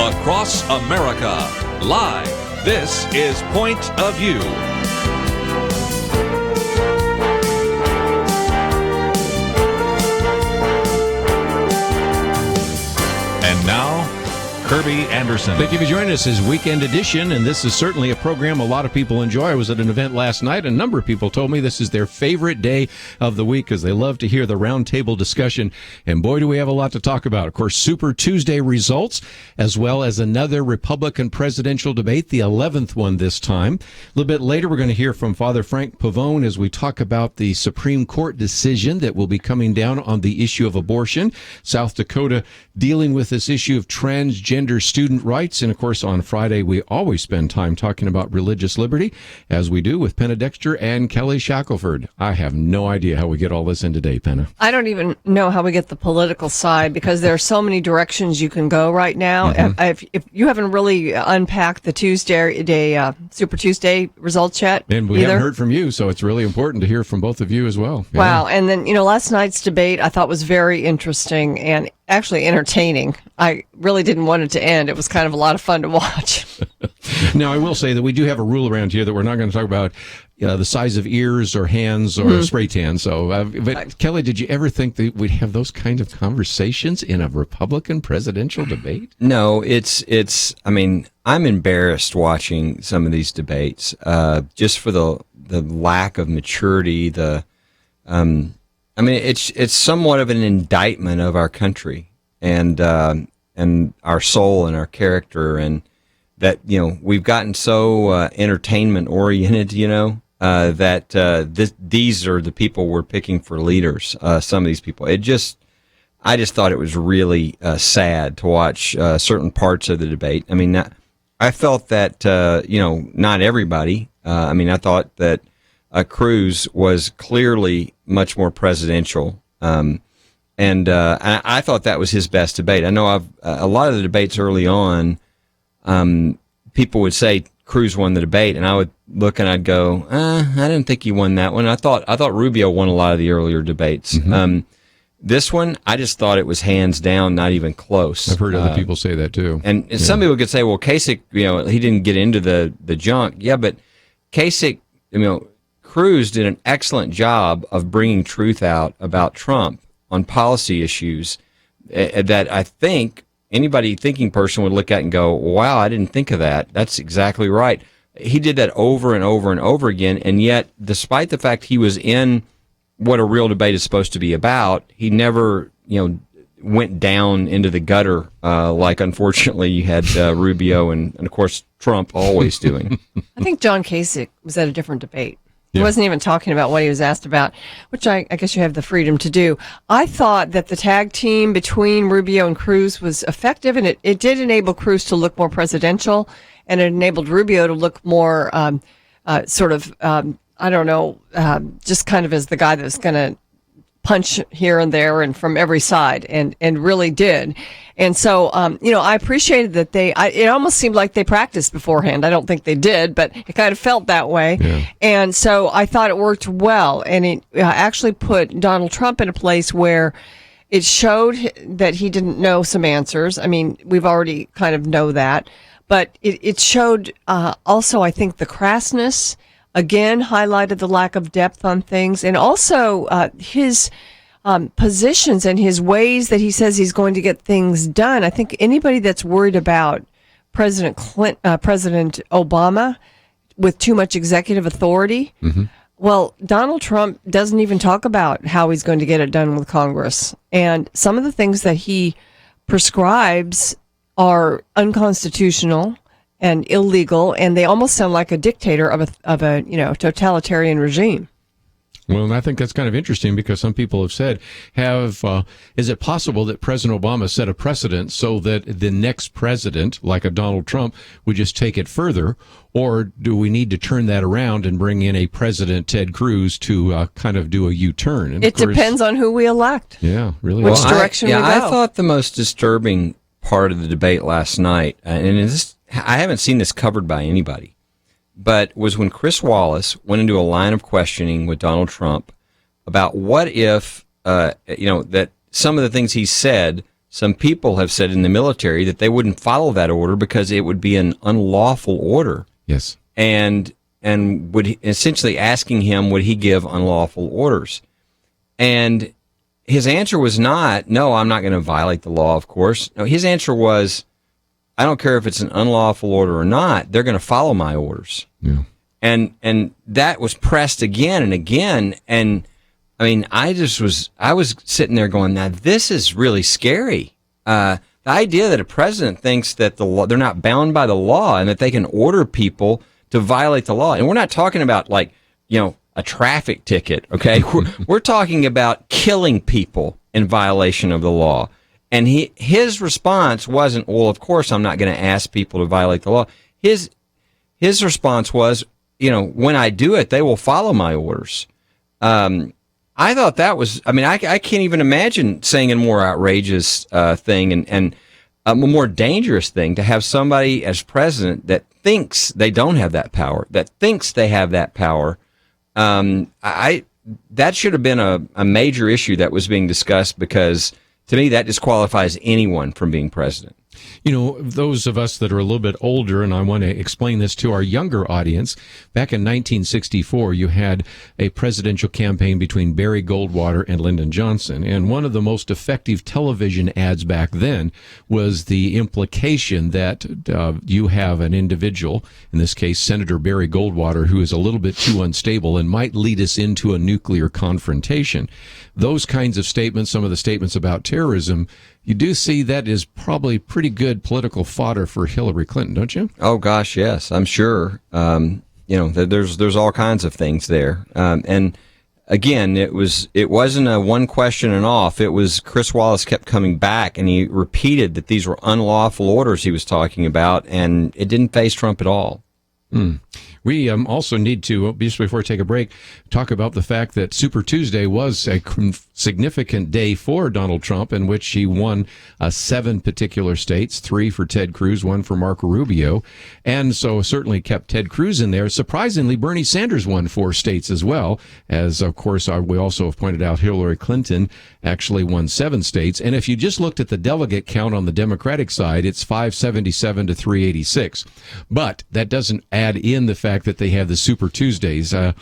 Across America, live, this is Point of View. And now, Kerby Anderson. Thank you for joining us. This weekend edition, and this is certainly a program a lot of people enjoy. I was at an event last night. A number of people told me this is their favorite day of the week because they love to hear the roundtable discussion. And boy, do we have a lot to talk about. Of course, Super Tuesday results, as well as another Republican presidential debate, the 11th one this time. A little bit later, we're going to hear from Father Frank Pavone as we talk about the Supreme Court decision that will be coming down on the issue of abortion. South Dakota dealing with this issue of transgender student rights. And of course, on Friday, we always spend time talking about religious liberty, as we do with Penna, Dexter, and Kelly Shackelford. I have no idea how we get all this in today, Penna. I don't even know how we get the political side because there are so many directions you can go right now. Mm-hmm. If you haven't really unpacked the Super Tuesday results yet, and we haven't heard from you, so it's really important to hear from both of you as well. Yeah. Wow. And then, last night's debate I thought was very interesting and actually entertaining. I really didn't want it to end. It was kind of a lot of fun to watch. Now, I will say that we do have a rule around here that we're not going to talk about the size of ears or hands or spray tan. So, but Kelly, did you ever think that we'd have those kind of conversations in a Republican presidential debate? No, it's. I mean, I'm embarrassed watching some of these debates, just for the lack of maturity. It's somewhat of an indictment of our country and our soul and our character, and that we've gotten so entertainment oriented, that these are the people we're picking for leaders. Some of these people, I just thought it was really sad to watch certain parts of the debate. I mean, I felt that not everybody. I thought that Cruz was clearly much more presidential, and I thought that was his best debate. I know a lot of the debates early on, people would say Cruz won the debate, and I would look and I'd go, I didn't think he won that one. I thought Rubio won a lot of the earlier debates. Mm-hmm. This one, I just thought it was hands down, not even close. I've heard other people say that too. And some people could say, well, Kasich, he didn't get into the junk. Yeah, but Kasich, Cruz did an excellent job of bringing truth out about Trump on policy issues that I think anybody thinking person would look at and go, wow, I didn't think of that. That's exactly right. He did that over and over and over again, and yet, despite the fact he was in what a real debate is supposed to be about, he never, went down into the gutter like, unfortunately, you had Rubio and, of course, Trump always doing. I think John Kasich was at a different debate. He wasn't even talking about what he was asked about, which I guess you have the freedom to do. I thought that the tag team between Rubio and Cruz was effective, and it did enable Cruz to look more presidential, and it enabled Rubio to look more just kind of as the guy that's going to punch here and there and from every side, and really did. And so, I appreciated that it almost seemed like they practiced beforehand. I don't think they did, but it kind of felt that way. Yeah. And so I thought it worked well. And it actually put Donald Trump in a place where it showed that he didn't know some answers. I mean, we've already kind of know that, but it showed also, I think, the crassness, again, highlighted the lack of depth on things, and also his positions and his ways that he says he's going to get things done. I think anybody that's worried about President Obama with too much executive authority, well, Donald Trump doesn't even talk about how he's going to get it done with Congress. And some of the things that he prescribes are unconstitutional and illegal, and they almost sound like a dictator of a totalitarian regime. Well, and I think that's kind of interesting because some people have said, is it possible that President Obama set a precedent so that the next president, like a Donald Trump, would just take it further? Or do we need to turn that around and bring in a President Ted Cruz to kind of do a U-turn? And it depends on who we elect. Yeah, really. Which direction we go. I thought the most disturbing part of the debate last night, and I haven't seen this covered by anybody, but was when Chris Wallace went into a line of questioning with Donald Trump about what if, that some of the things he said some people have said in the military that they wouldn't follow that order because it would be an unlawful order. Yes. And would essentially asking him, would he give unlawful orders? And his answer was not, no, I'm not going to violate the law, of course. No, his answer was, I don't care if it's an unlawful order or not, they're going to follow my orders. Yeah. And that was pressed again and again. And I mean, I was sitting there going, now this is really scary. The idea that a president thinks that they're not bound by the law and that they can order people to violate the law. And we're not talking about a traffic ticket, okay? We're talking about killing people in violation of the law. And his response wasn't, well, of course I'm not going to ask people to violate the law. His response was, when I do it, they will follow my orders. I thought that was, I can't even imagine saying a more outrageous thing and a more dangerous thing to have somebody as president that thinks they don't have that power, that thinks they have that power. That should have been a major issue that was being discussed, because to me that disqualifies anyone from being president. Those of us that are a little bit older, and I want to explain this to our younger audience, back in 1964, you had a presidential campaign between Barry Goldwater and Lyndon Johnson. And one of the most effective television ads back then was the implication that you have an individual, in this case, Senator Barry Goldwater, who is a little bit too unstable and might lead us into a nuclear confrontation. Those kinds of statements, some of the statements about terrorism, you do see that is probably pretty good political fodder for Hillary Clinton, don't you? Oh gosh, yes, I'm sure. There's all kinds of things there. And again, it wasn't a one question and off. It was Chris Wallace kept coming back and he repeated that these were unlawful orders he was talking about, and it didn't faze Trump at all. We also need to, just before we take a break, talk about the fact that Super Tuesday was a significant day for Donald Trump, in which he won 7 particular states, 3 for Ted Cruz, 1 for Marco Rubio, and so certainly kept Ted Cruz in there. Surprisingly, Bernie Sanders won 4 states as well, as of course we also have pointed out Hillary Clinton actually won 7 states. And if you just looked at the delegate count on the Democratic side, it's 577 to 386. But that doesn't add in the fact that they have the Super Tuesdays. The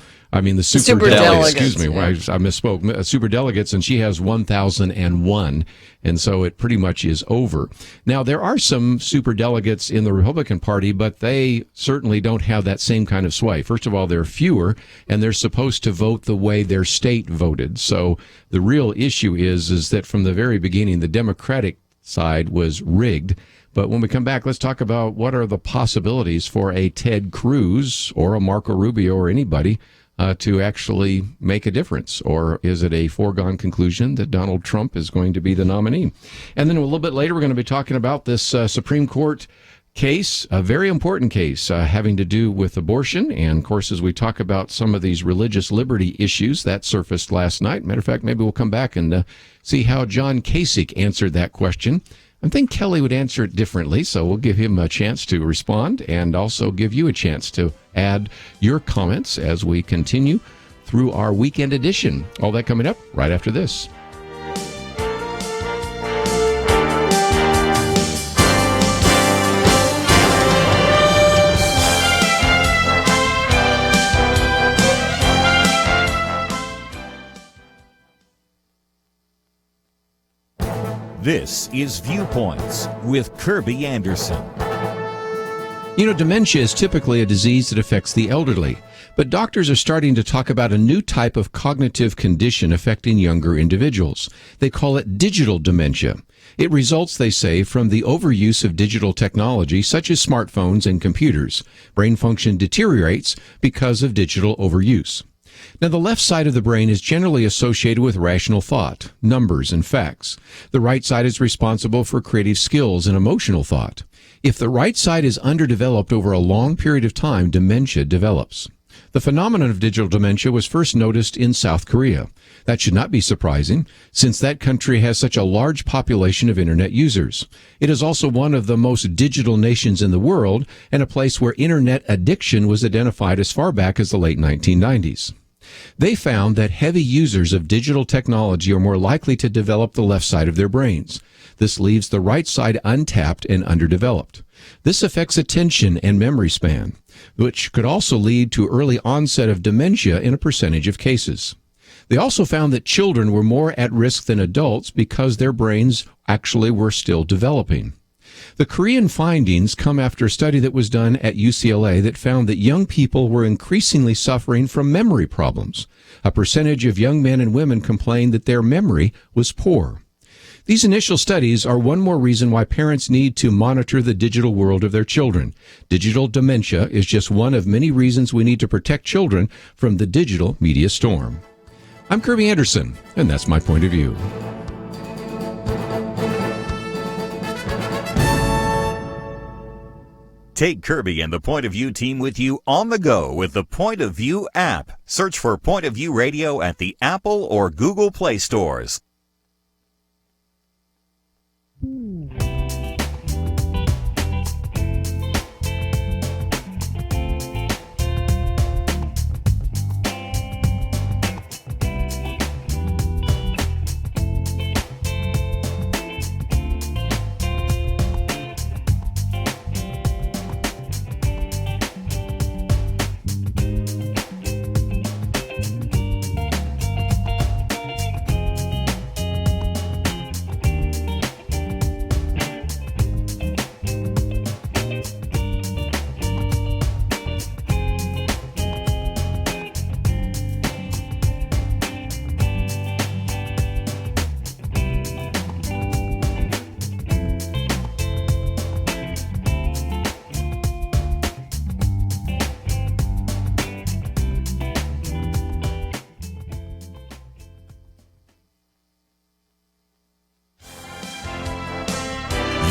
super delegates. Excuse me, I misspoke. Super delegates, and she has 1,001, and so it pretty much is over. Now, there are some super delegates in the Republican Party, but they certainly don't have that same kind of sway. First of all, they're fewer, and they're supposed to vote the way their state voted. So the real issue is that from the very beginning, the Democratic side was rigged. But when we come back, let's talk about what are the possibilities for a Ted Cruz or a Marco Rubio or anybody to actually make a difference. Or is it a foregone conclusion that Donald Trump is going to be the nominee? And then a little bit later, we're going to be talking about this Supreme Court case, a very important case having to do with abortion. And, of course, as we talk about some of these religious liberty issues, that surfaced last night. Matter of fact, maybe we'll come back and see how John Kasich answered that question. I think Kelly would answer it differently, so we'll give him a chance to respond and also give you a chance to add your comments as we continue through our weekend edition. All that coming up right after this. This is Viewpoints with Kerby Anderson. Dementia is typically a disease that affects the elderly, but doctors are starting to talk about a new type of cognitive condition affecting younger individuals. They call it digital dementia. It results, they say, from the overuse of digital technology such as smartphones and computers. Brain function deteriorates because of digital overuse. Now, the left side of the brain is generally associated with rational thought, numbers, and facts. The right side is responsible for creative skills and emotional thought. If the right side is underdeveloped over a long period of time, dementia develops. The phenomenon of digital dementia was first noticed in South Korea. That should not be surprising, since that country has such a large population of internet users. It is also one of the most digital nations in the world, and a place where internet addiction was identified as far back as the late 1990s. They found that heavy users of digital technology are more likely to develop the left side of their brains. This leaves the right side untapped and underdeveloped. This affects attention and memory span, which could also lead to early onset of dementia in a percentage of cases. They also found that children were more at risk than adults because their brains actually were still developing. The Korean findings come after a study that was done at UCLA that found that young people were increasingly suffering from memory problems. A percentage of young men and women complained that their memory was poor. These initial studies are one more reason why parents need to monitor the digital world of their children. Digital dementia is just one of many reasons we need to protect children from the digital media storm. I'm Kerby Anderson, and that's my point of view. Take Kerby and the Point of View team with you on the go with the Point of View app. Search for Point of View Radio at the Apple or Google Play stores.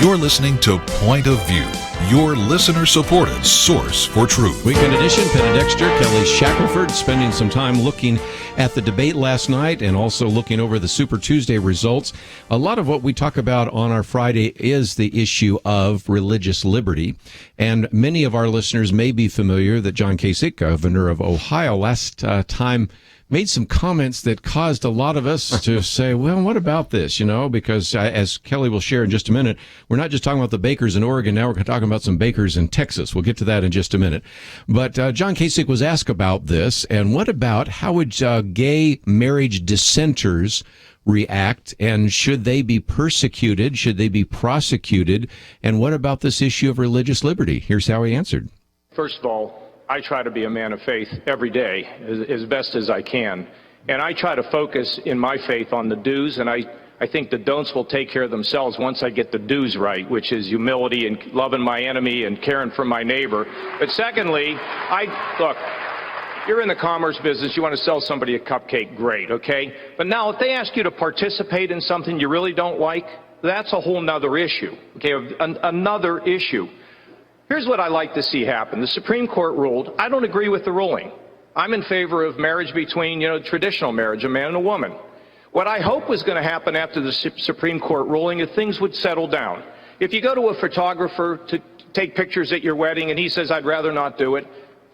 You're listening to Point of View, your listener-supported source for truth. Weekend edition, Penna, Dexter, Kelly Shackelford, spending some time looking at the debate last night and also looking over the Super Tuesday results. A lot of what we talk about on our Friday is the issue of religious liberty. And many of our listeners may be familiar that John Kasich, governor of Ohio, last time made some comments that caused a lot of us to say, well, what about this? You know, because as Kelly will share in just a minute, we're not just talking about the bakers in Oregon. Now we're talking about some bakers in Texas. We'll get to that in just a minute. But John Kasich was asked about this. And what about how would gay marriage dissenters react? And should they be persecuted? Should they be prosecuted? And what about this issue of religious liberty? Here's how he answered. First of all, I try to be a man of faith every day as best as I can. And I try to focus in my faith on the do's, and I think the don'ts will take care of themselves once I get the do's right, which is humility and loving my enemy and caring for my neighbor. But secondly, look, you're in the commerce business, you want to sell somebody a cupcake, great, okay? But now if they ask you to participate in something you really don't like, that's a whole nother issue, okay? Another issue. Here's what I like to see happen. The Supreme Court ruled. I don't agree with the ruling. I'm in favor of marriage between, traditional marriage, a man and a woman. What I hope was going to happen after the Supreme Court ruling is things would settle down. If you go to a photographer to take pictures at your wedding and he says, I'd rather not do it,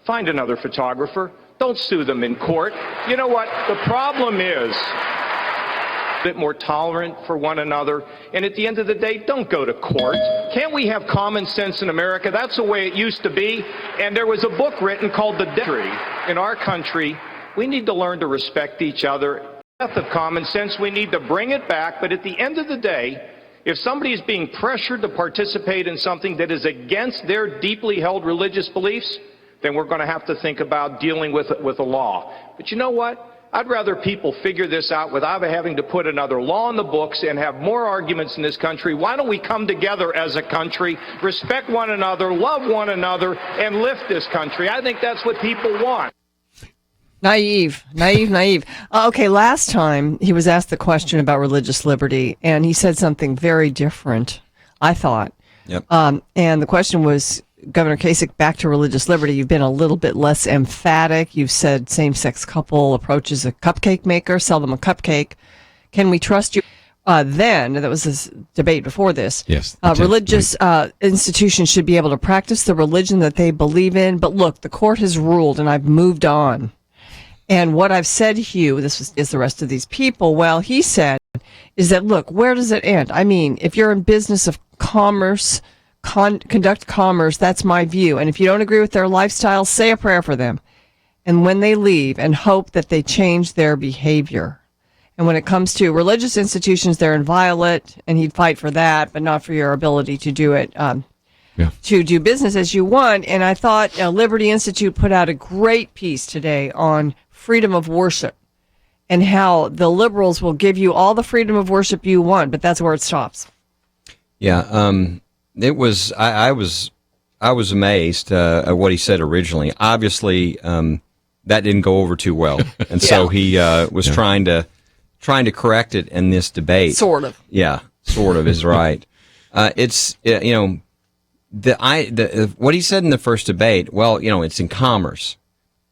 find another photographer. Don't sue them in court. You know what? The problem is bit more tolerant for one another, and at the end of the day, don't go to court. Can't we have common sense in America? That's the way it used to be, and there was a book written called The Dexter. In our country, we need to learn to respect each other. Death of common sense, we need to bring it back, but at the end of the day, if somebody is being pressured to participate in something that is against their deeply held religious beliefs, then we're going to have to think about dealing with it with a law. But you know what? I'd rather people figure this out without having to put another law in the books and have more arguments in this country. Why don't we come together as a country, respect one another, love one another, and lift this country? I think that's what people want. Naive. Okay, last time he was asked the question about religious liberty, and he said something very different, I thought. Yep. And the question was, Governor Kasich, back to religious liberty. You've been a little bit less emphatic. You've said same-sex couple approaches a cupcake maker, sell them a cupcake. Can we trust you? Then, there was this debate before this. Yes. Religious institutions should be able to practice the religion that they believe in. But look, the court has ruled, and I've moved on. And what I've said, Hugh, is the rest of these people, well, he said, is that, look, where does it end? I mean, if you're in business of commerce, conduct commerce, that's my view. And if you don't agree with their lifestyle, say a prayer for them. And when they leave, and hope that they change their behavior. And when it comes to religious institutions, they're inviolate, and he'd fight for that, but not for your ability to do it, to do business as you want. And I thought Liberty Institute put out a great piece today on freedom of worship and how the liberals will give you all the freedom of worship you want, but that's where it stops. Yeah, it was. I was amazed at what he said originally. Obviously, that didn't go over too well, and so he was trying to correct it in this debate. Sort of. Yeah, sort of is right. It's what he said in the first debate. Well, it's in commerce.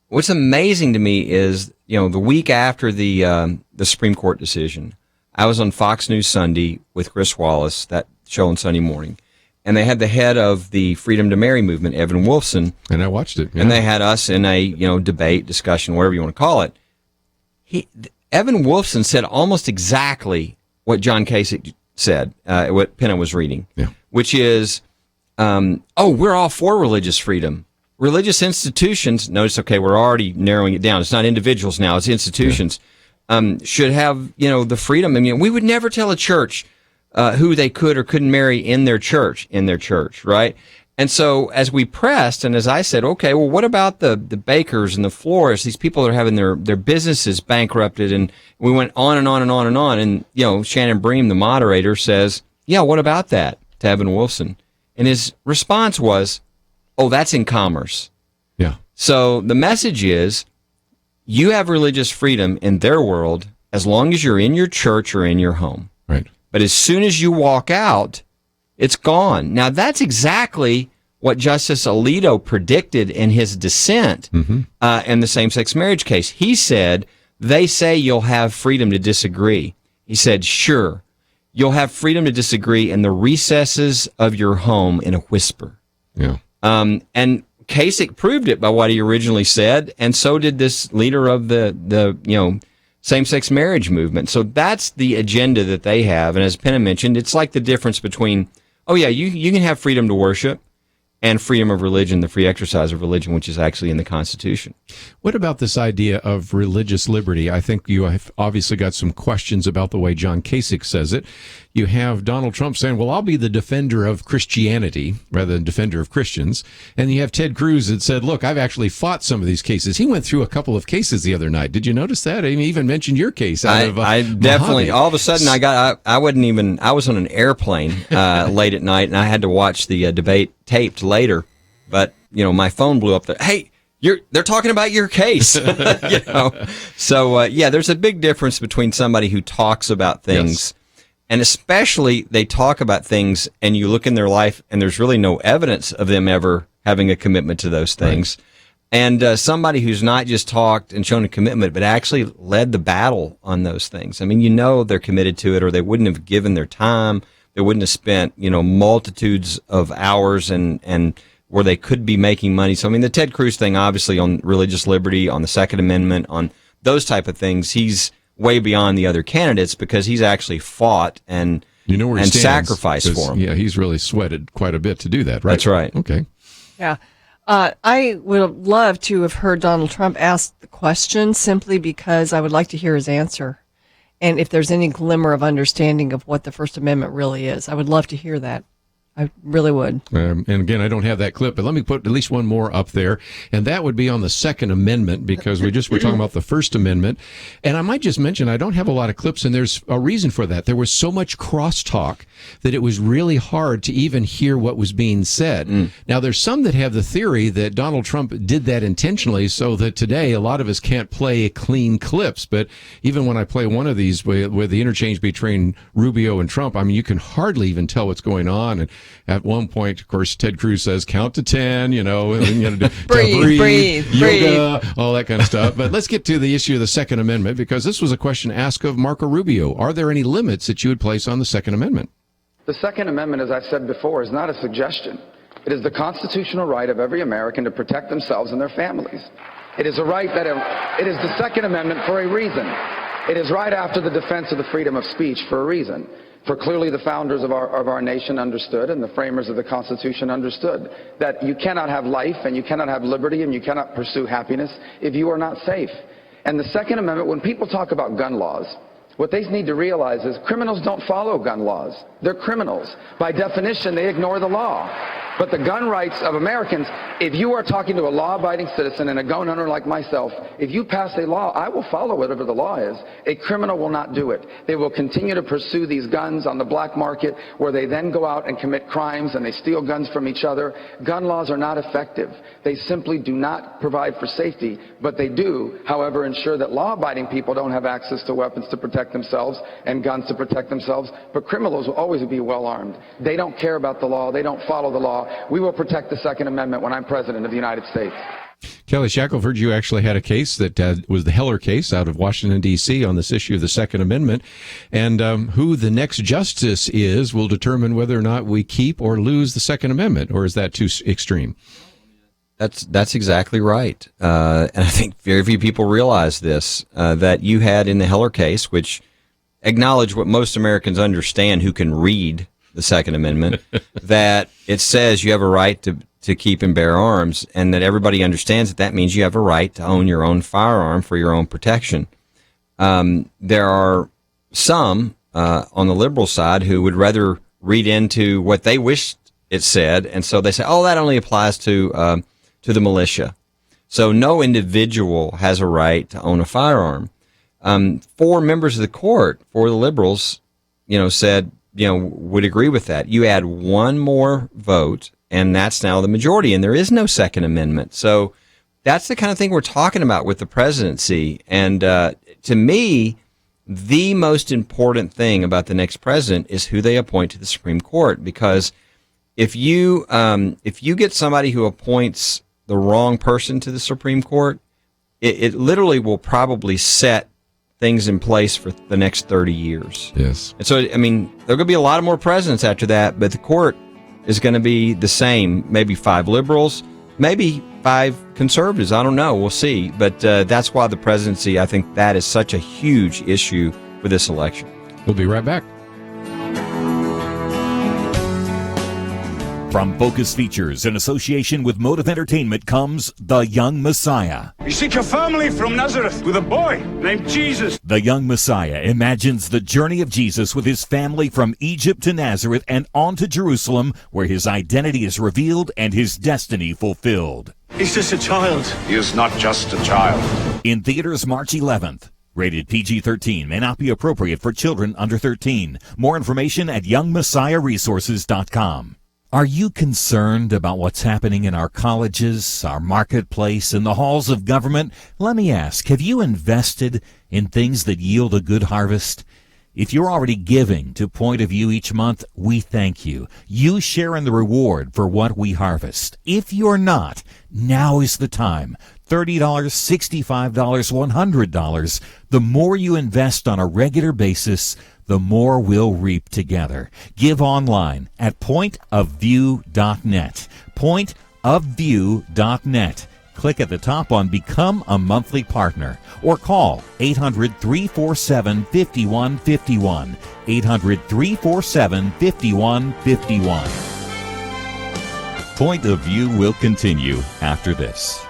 What's amazing to me is, the week after the Supreme Court decision, I was on Fox News Sunday with Chris Wallace, that show on Sunday morning, and they had the head of the Freedom to Marry movement, Evan Wolfson. And I watched it. Yeah. And they had us in a, debate, discussion, whatever you want to call it. Evan Wolfson said almost exactly what John Kasich said, what Penna was reading, which is, we're all for religious freedom. Religious institutions, notice, okay, we're already narrowing it down. It's not individuals now, it's institutions, should have, the freedom. I mean, we would never tell a church who they could or couldn't marry in their church, right? And so as we pressed, and as I said, okay, well, what about the bakers and the florists, these people that are having their businesses bankrupted? And we went on and on and on and on. And, Shannon Bream, the moderator, says, yeah, what about that, to Evan Wolfson? And his response was, oh, that's in commerce. Yeah. So the message is, you have religious freedom in their world as long as you're in your church or in your home. Right. But as soon as you walk out, it's gone. Now, that's exactly what Justice Alito predicted in his dissent in the same-sex marriage case. He said, they say you'll have freedom to disagree. He said, sure, you'll have freedom to disagree in the recesses of your home in a whisper. Yeah. And Kasich proved it by what he originally said, and so did this leader of the same-sex marriage movement. So that's the agenda that they have. And as Penna mentioned, it's like the difference between, you can have freedom to worship and freedom of religion, the free exercise of religion, which is actually in the Constitution. What about this idea of religious liberty? I think you have obviously got some questions about the way John Kasich says it. You have Donald Trump saying, well, I'll be the defender of Christianity rather than defender of Christians. And you have Ted Cruz that said, look, I've actually fought some of these cases. He went through a couple of cases the other night. Did you notice that? He even mentioned your case. I definitely, all of a sudden I was on an airplane late at night, and I had to watch the debate taped later. But, my phone blew up. Hey, they're talking about your case. So, there's a big difference between somebody who talks about things, and especially they talk about things and you look in their life and there's really no evidence of them ever having a commitment to those things. Right. And somebody who's not just talked and shown a commitment, but actually led the battle on those things. I mean, they're committed to it, or they wouldn't have given their time. They wouldn't have spent, multitudes of hours and where they could be making money. So, I mean, the Ted Cruz thing, obviously, on religious liberty, on the Second Amendment, on those type of things, he's way beyond the other candidates because he's actually fought and sacrificed for them. Yeah, he's really sweated quite a bit to do that, right? That's right. Okay. Yeah. I would have loved to have heard Donald Trump ask the question simply because I would like to hear his answer. And if there's any glimmer of understanding of what the First Amendment really is, I would love to hear that. I really would. And again, I don't have that clip, but let me put at least one more up there, and that would be on the Second Amendment, because we're talking about the First Amendment. And I might just mention, I don't have a lot of clips, and there's a reason for that. There was so much crosstalk that it was really hard to even hear what was being said. Now, there's some that have the theory that Donald Trump did that intentionally so that today a lot of us can't play clean clips. But even when I play one of these with the interchange between Rubio and Trump, I mean, you can hardly even tell what's going on. And at one point, of course, Ted Cruz says, count to 10, and breathe, yoga, all that kind of stuff. But let's get to the issue of the Second Amendment, because this was a question asked of Marco Rubio. Are there any limits that you would place on the Second Amendment? The Second Amendment, as I've said before, is not a suggestion. It is the constitutional right of every American to protect themselves and their families. It is a right that it is the Second Amendment for a reason. It is right after the defense of the freedom of speech for a reason. For clearly the founders of our nation understood, and the framers of the Constitution understood, that you cannot have life and you cannot have liberty and you cannot pursue happiness if you are not safe. And the Second Amendment, when people talk about gun laws, what they need to realize is criminals don't follow gun laws. They're criminals. By definition, they ignore the law. But the gun rights of Americans, if you are talking to a law-abiding citizen and a gun owner like myself, if you pass a law, I will follow whatever the law is. A criminal will not do it. They will continue to pursue these guns on the black market, where they then go out and commit crimes and they steal guns from each other. Gun laws are not effective. They simply do not provide for safety, but they do, however, ensure that law-abiding people don't have access to weapons to protect themselves and guns to protect themselves, but criminals will always be well-armed. They don't care about the law. They don't follow the law. We will protect the Second Amendment when I'm President of the United States. Kelly Shackelford, you actually had a case that was the Heller case out of Washington, D.C. on this issue of the Second Amendment. And who the next justice is will determine whether or not we keep or lose the Second Amendment, or is that too extreme? That's exactly right. And I think very few people realize this, that you had in the Heller case, which acknowledged what most Americans understand who can read the Second Amendment, that it says you have a right to keep and bear arms, and that everybody understands that means you have a right to own your own firearm for your own protection. There are some on the liberal side who would rather read into what they wished it said, and so they say, oh, that only applies to the militia. So no individual has a right to own a firearm. 4 members of the court, for the liberals, said, would agree with that. You add one more vote, and that's now the majority, and there is no Second Amendment. So that's the kind of thing we're talking about with the presidency. And to me, the most important thing about the next president is who they appoint to the Supreme Court, because if you get somebody who appoints the wrong person to the Supreme Court, it literally will probably set things in place for the next 30 years. Yes. And so, I mean, there are going to be a lot of more presidents after that, but the court is going to be the same. Maybe 5 liberals, maybe 5 conservatives. I don't know. We'll see. But that's why the presidency, I think that is such a huge issue for this election. We'll be right back. From Focus Features in association with Motive Entertainment comes The Young Messiah. You seek a family from Nazareth with a boy named Jesus. The Young Messiah imagines the journey of Jesus with his family from Egypt to Nazareth and on to Jerusalem, where his identity is revealed and his destiny fulfilled. He's just a child. He is not just a child. In theaters March 11th. Rated PG-13, may not be appropriate for children under 13. More information at youngmessiahresources.com. Are you concerned about what's happening in our colleges, our marketplace, and the halls of government? Let me ask, have you invested in things that yield a good harvest? If you're already giving to Point of View each month, we thank you. You share in the reward for what we harvest. If you're not, now is the time. $30, $65, $100. The more you invest on a regular basis, the more we'll reap together. Give online at pointofview.net. Pointofview.net. Click at the top on Become a Monthly Partner or call 800-347-5151. 800-347-5151. Point of View will continue after this.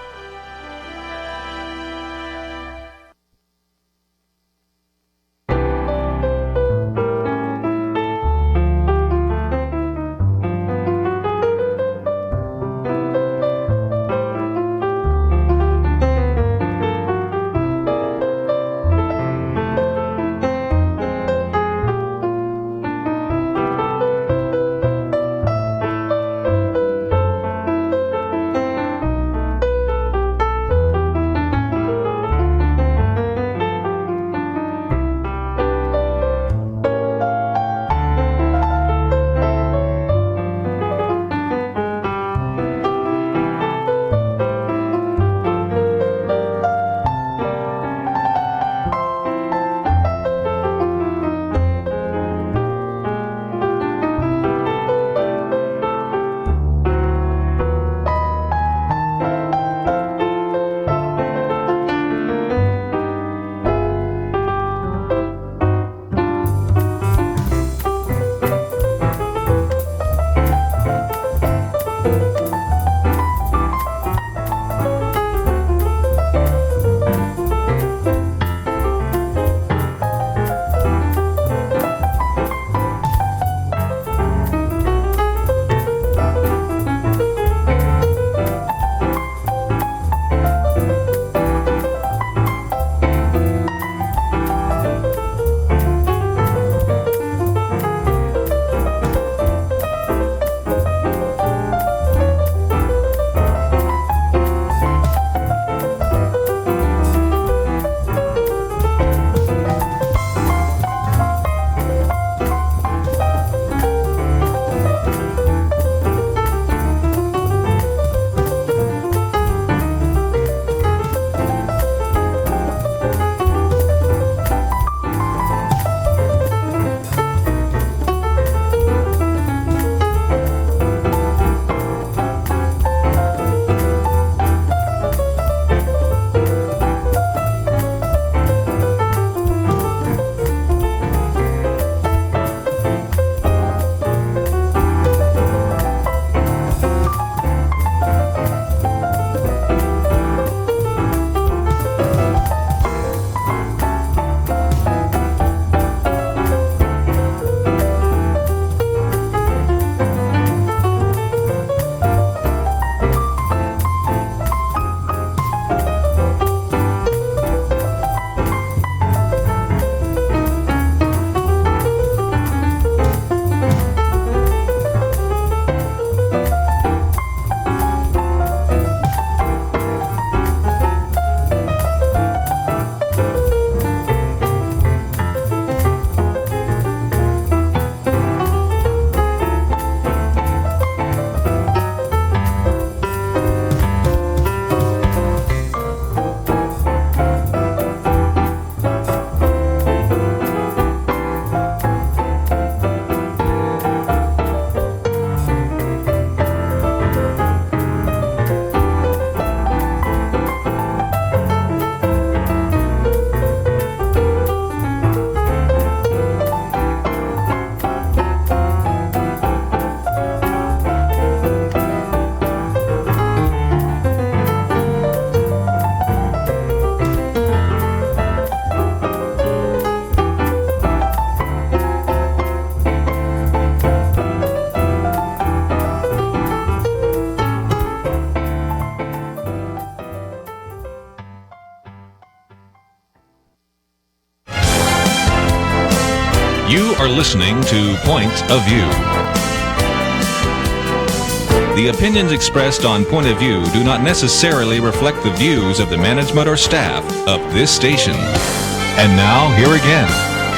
You're listening to Point of View. The opinions expressed on Point of View do not necessarily reflect the views of the management or staff of this station. And now, here again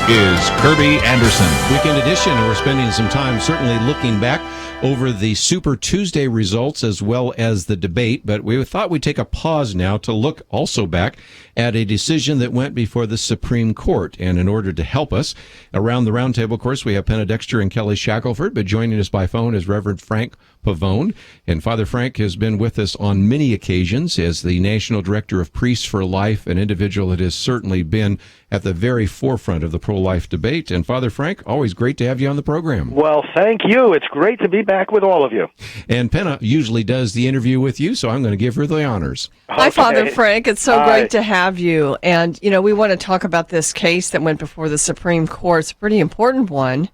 is Kerby Anderson. Weekend edition, we're spending some time certainly looking back over the Super Tuesday results as well as the debate, but we thought we'd take a pause now to look also back at a decision that went before the Supreme Court. And in order to help us around the roundtable, of course, we have Penna, Dexter, and Kelly Shackelford, but joining us by phone is Reverend Frank Pavone. And Father Frank has been with us on many occasions as the National Director of Priests for Life, an individual that has certainly been at the very forefront of the pro-life debate. And Father Frank, always great to have you on the program. Well, thank you. It's great to be back with all of you. And Penna usually does the interview with you, so I'm going to give her the honors. Okay. Hi, Father Frank. It's so Hi. great to have you. And, you know, we want to talk about this case that went before the Supreme Court. It's a pretty important one.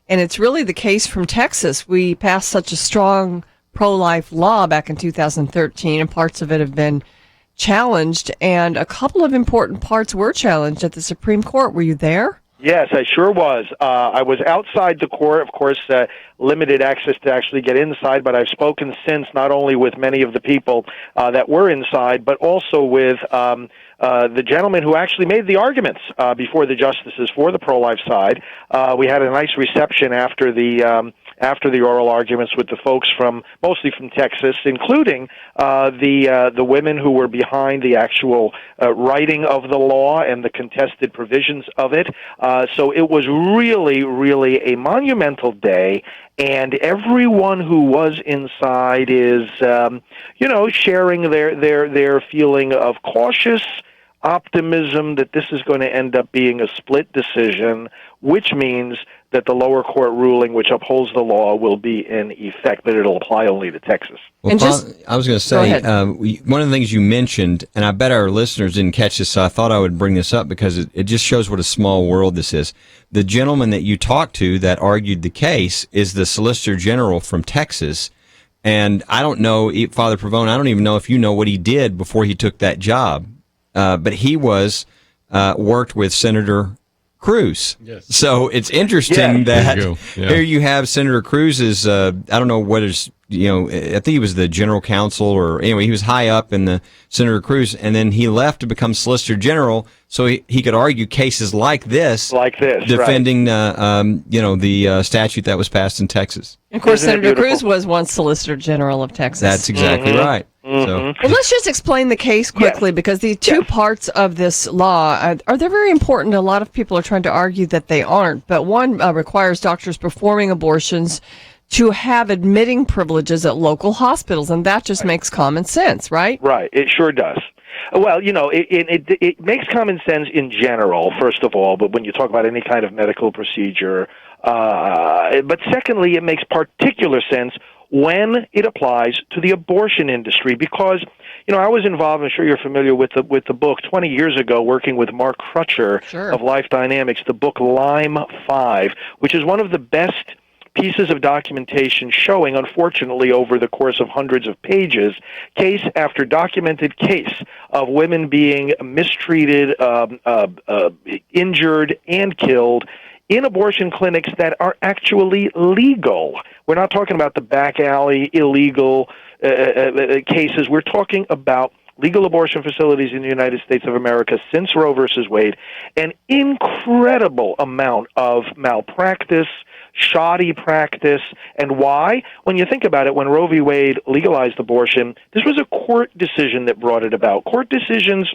And it's really the case from Texas. We passed such a strong pro-life law back in 2013, and parts of it have been challenged. And a couple of important parts were challenged at the Supreme Court. Were you there? Yes, I sure was. I was outside the court, of course, limited access to actually get inside, but I've spoken since not only with many of the people that were inside, but also with the gentleman who actually made the arguments before the justices for the pro-life side. We had a nice reception after the oral arguments with the folks mostly from Texas, including the women who were behind the actual writing of the law and the contested provisions of it. So it was really, really a monumental day, and everyone who was inside is, sharing their feeling of cautious optimism that this is going to end up being a split decision, which means that the lower court ruling, which upholds the law, will be in effect, but it'll apply only to Texas. Well, I was going to say, one of the things you mentioned, and I bet our listeners didn't catch this, so I thought I would bring this up because it just shows what a small world this is. The gentleman that you talked to that argued the case is the Solicitor General from Texas, and I don't know, Father Pavone, I don't even know if you know what he did before he took that job, but he worked with Senator Cruz. Yes. So it's interesting that here you have Senator Cruz's, I don't know what his, I think he was the general counsel, or anyway, he was high up in the Senator Cruz, and then he left to become Solicitor General so he could argue cases like this, defending, the statute that was passed in Texas. Of course, Senator Cruz was once Solicitor General of Texas. That's exactly right. Mm-hmm. So. Well, let's just explain the case quickly, because the two parts of this law are they're very important. A lot of people are trying to argue that they aren't, but one requires doctors performing abortions to have admitting privileges at local hospitals, and that just makes common sense, right? Right, it sure does. Well, it makes common sense in general, first of all, but when you talk about any kind of medical procedure, but secondly, it makes particular sense when it applies to the abortion industry, because I was involved, I'm sure you're familiar with the book 20 years ago, working with Mark Crutcher of Life Dynamics, the book Lyme 5, which is one of the best pieces of documentation showing, unfortunately, over the course of hundreds of pages, case after documented case of women being mistreated, injured, and killed in abortion clinics that are actually legal. We're not talking about the back alley, illegal cases. We're talking about legal abortion facilities in the United States of America since Roe versus Wade. An incredible amount of malpractice, shoddy practice. And why? When you think about it, when Roe v. Wade legalized abortion, this was a court decision that brought it about. Court decisions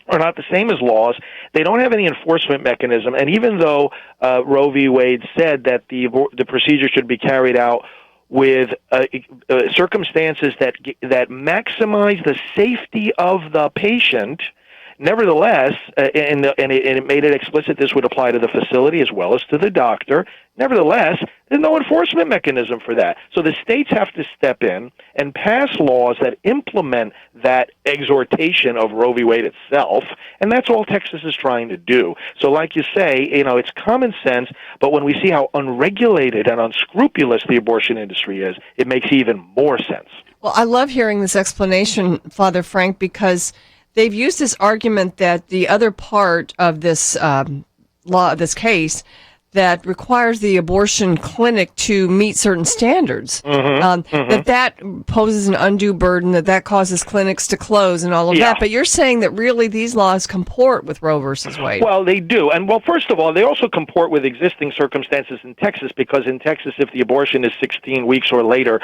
are not the same as laws. They don't have any enforcement mechanism. And even though Roe v. Wade said that the procedure should be carried out with circumstances that maximize the safety of the patient, nevertheless, and it made it explicit this would apply to the facility as well as to the doctor. Nevertheless, there's no enforcement mechanism for that. So the states have to step in and pass laws that implement that exhortation of Roe v. Wade itself, and that's all Texas is trying to do. So like you say, it's common sense, but when we see how unregulated and unscrupulous the abortion industry is, it makes even more sense. Well, I love hearing this explanation, Father Frank, because they've used this argument that the other part of this law, this case, that requires the abortion clinic to meet certain standards, that poses an undue burden, that causes clinics to close and all of that. But you're saying that really these laws comport with Roe versus Wade. Well, they do. And, well, first of all, they also comport with existing circumstances in Texas, because in Texas, if the abortion is 16 weeks or later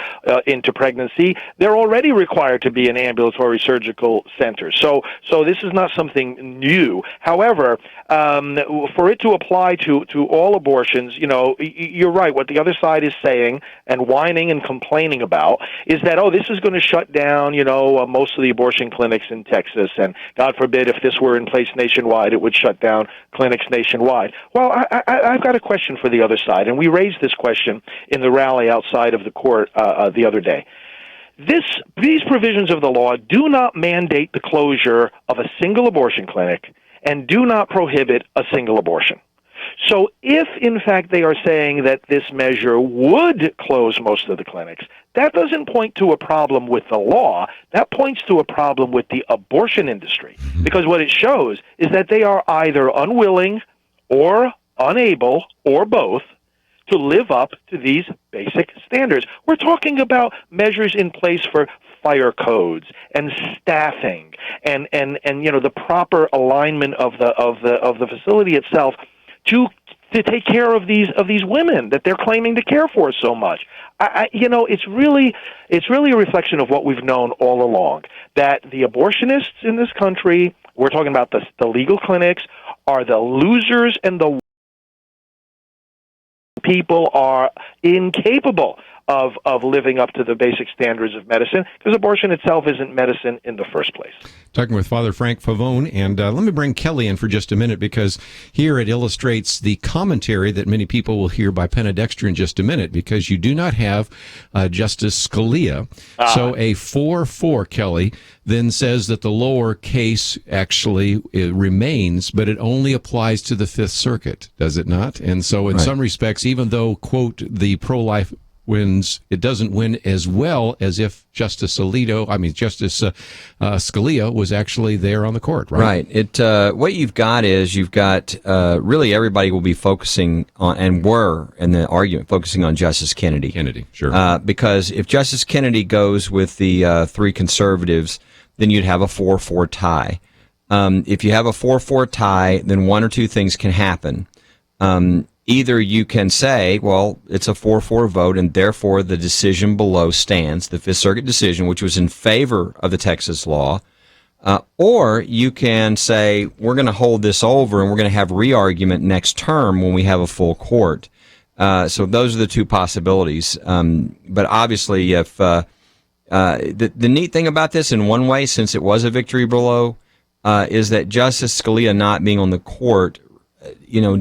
into pregnancy, they're already required to be in ambulatory surgical centers. So this is not something new. However, for it to apply to all abortions, you're right. What the other side is saying and whining and complaining about is that, this is going to shut down, most of the abortion clinics in Texas, and God forbid if this were in place nationwide, it would shut down clinics nationwide. Well, I've got a question for the other side, and we raised this question in the rally outside of the court the other day. These provisions of the law do not mandate the closure of a single abortion clinic and do not prohibit a single abortion. So if, in fact, they are saying that this measure would close most of the clinics, that doesn't point to a problem with the law. That points to a problem with the abortion industry, because what it shows is that they are either unwilling or unable or both to live up to these basic standards. We're talking about measures in place for fire codes and staffing and the proper alignment of the facility itself to take care of these women that they're claiming to care for so much. It's really a reflection of what we've known all along, that the abortionists in this country, we're talking about the legal clinics, are the losers, and the people are incapable of living up to the basic standards of medicine, because abortion itself isn't medicine in the first place. Talking with Father Frank Pavone, and let me bring Kelly in for just a minute, because here it illustrates the commentary that many people will hear by Penna Dexter in just a minute, because you do not have Justice Scalia. So a 4-4, Kelly, then says that the lower case actually remains, but it only applies to the Fifth Circuit, does it not? And so in some respects, even though, quote, the pro-life wins, it doesn't win as well as if Justice Scalia was actually there on the court, right? Right. What you've got is really everybody will be focusing on, and were in the argument, focusing on Justice Kennedy. Kennedy, sure. Because if Justice Kennedy goes with the three conservatives, then you'd have a 4-4 tie. If you have a 4-4 tie, then one or two things can happen. Either you can say, well, it's a 4-4 vote, and therefore the decision below stands, the Fifth Circuit decision, which was in favor of the Texas law, or you can say, we're going to hold this over, and we're going to have re-argument next term when we have a full court. So those are the two possibilities. But obviously, if the neat thing about this, in one way, since it was a victory below, is that Justice Scalia not being on the court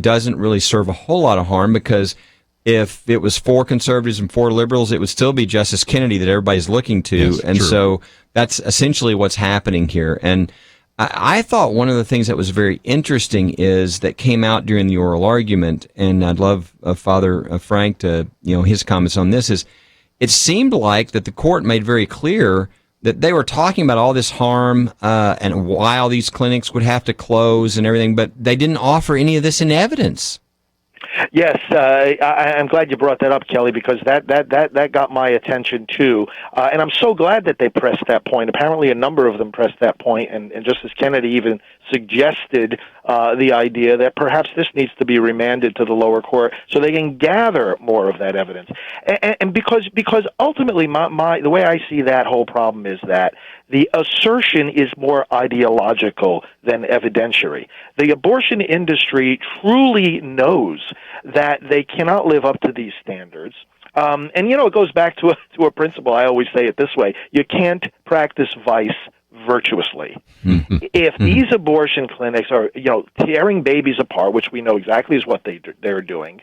doesn't really serve a whole lot of harm, because if it was 4 conservatives and 4 liberals, it would still be Justice Kennedy that everybody's looking to. Yes, and true. So that's essentially what's happening here. And I thought one of the things that was very interesting is that came out during the oral argument, and I'd love Father Frank to, his comments on this, is it seemed like that the court made very clear that they were talking about all this harm and why all these clinics would have to close and everything, but they didn't offer any of this in evidence. Yes, I'm glad you brought that up, Kelly, because that got my attention too, and I'm so glad that they pressed that point. Apparently, a number of them pressed that point, and Justice Kennedy even suggested the idea that perhaps this needs to be remanded to the lower court so they can gather more of that evidence. And because ultimately, the way I see that whole problem is that the assertion is more ideological than evidentiary. The abortion industry truly knows that they cannot live up to these standards. And, it goes back to a principle. I always say it this way. You can't practice vice virtuously. If these abortion clinics are, tearing babies apart, which we know exactly is what they're doing,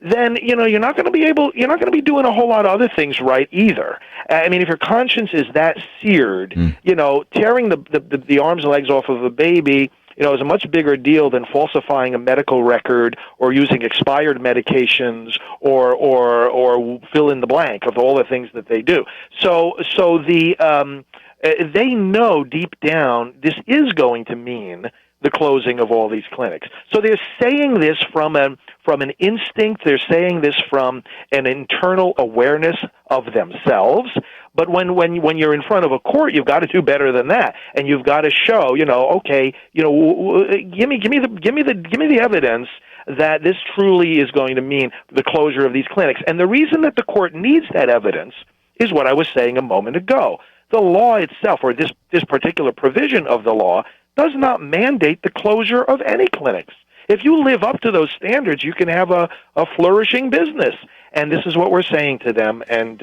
then you're not going to be doing a whole lot of other things right either. I mean, if your conscience is that seared, tearing the arms and legs off of a baby, is a much bigger deal than falsifying a medical record or using expired medications or fill in the blank of all the things that they do. So they know deep down this is going to mean the closing of all these clinics. So they're saying this from an instinct. They're saying this from an internal awareness of themselves. But when you're in front of a court, you've got to do better than that, and you've got to show, okay, give me the evidence that this truly is going to mean the closure of these clinics. And the reason that the court needs that evidence is what I was saying a moment ago. The law itself, or this particular provision of the law, does not mandate the closure of any clinics. If you live up to those standards, you can have a flourishing business. And this is what we're saying to them, and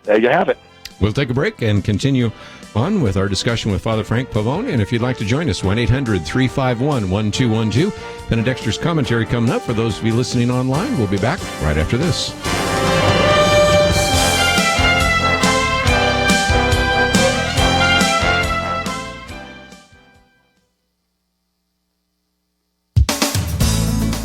there you have it. We'll take a break and continue on with our discussion with Father Frank Pavone. And if you'd like to join us, 1-800-351-1212. Penna Dexter's commentary coming up for those of you listening online. We'll be back right after this.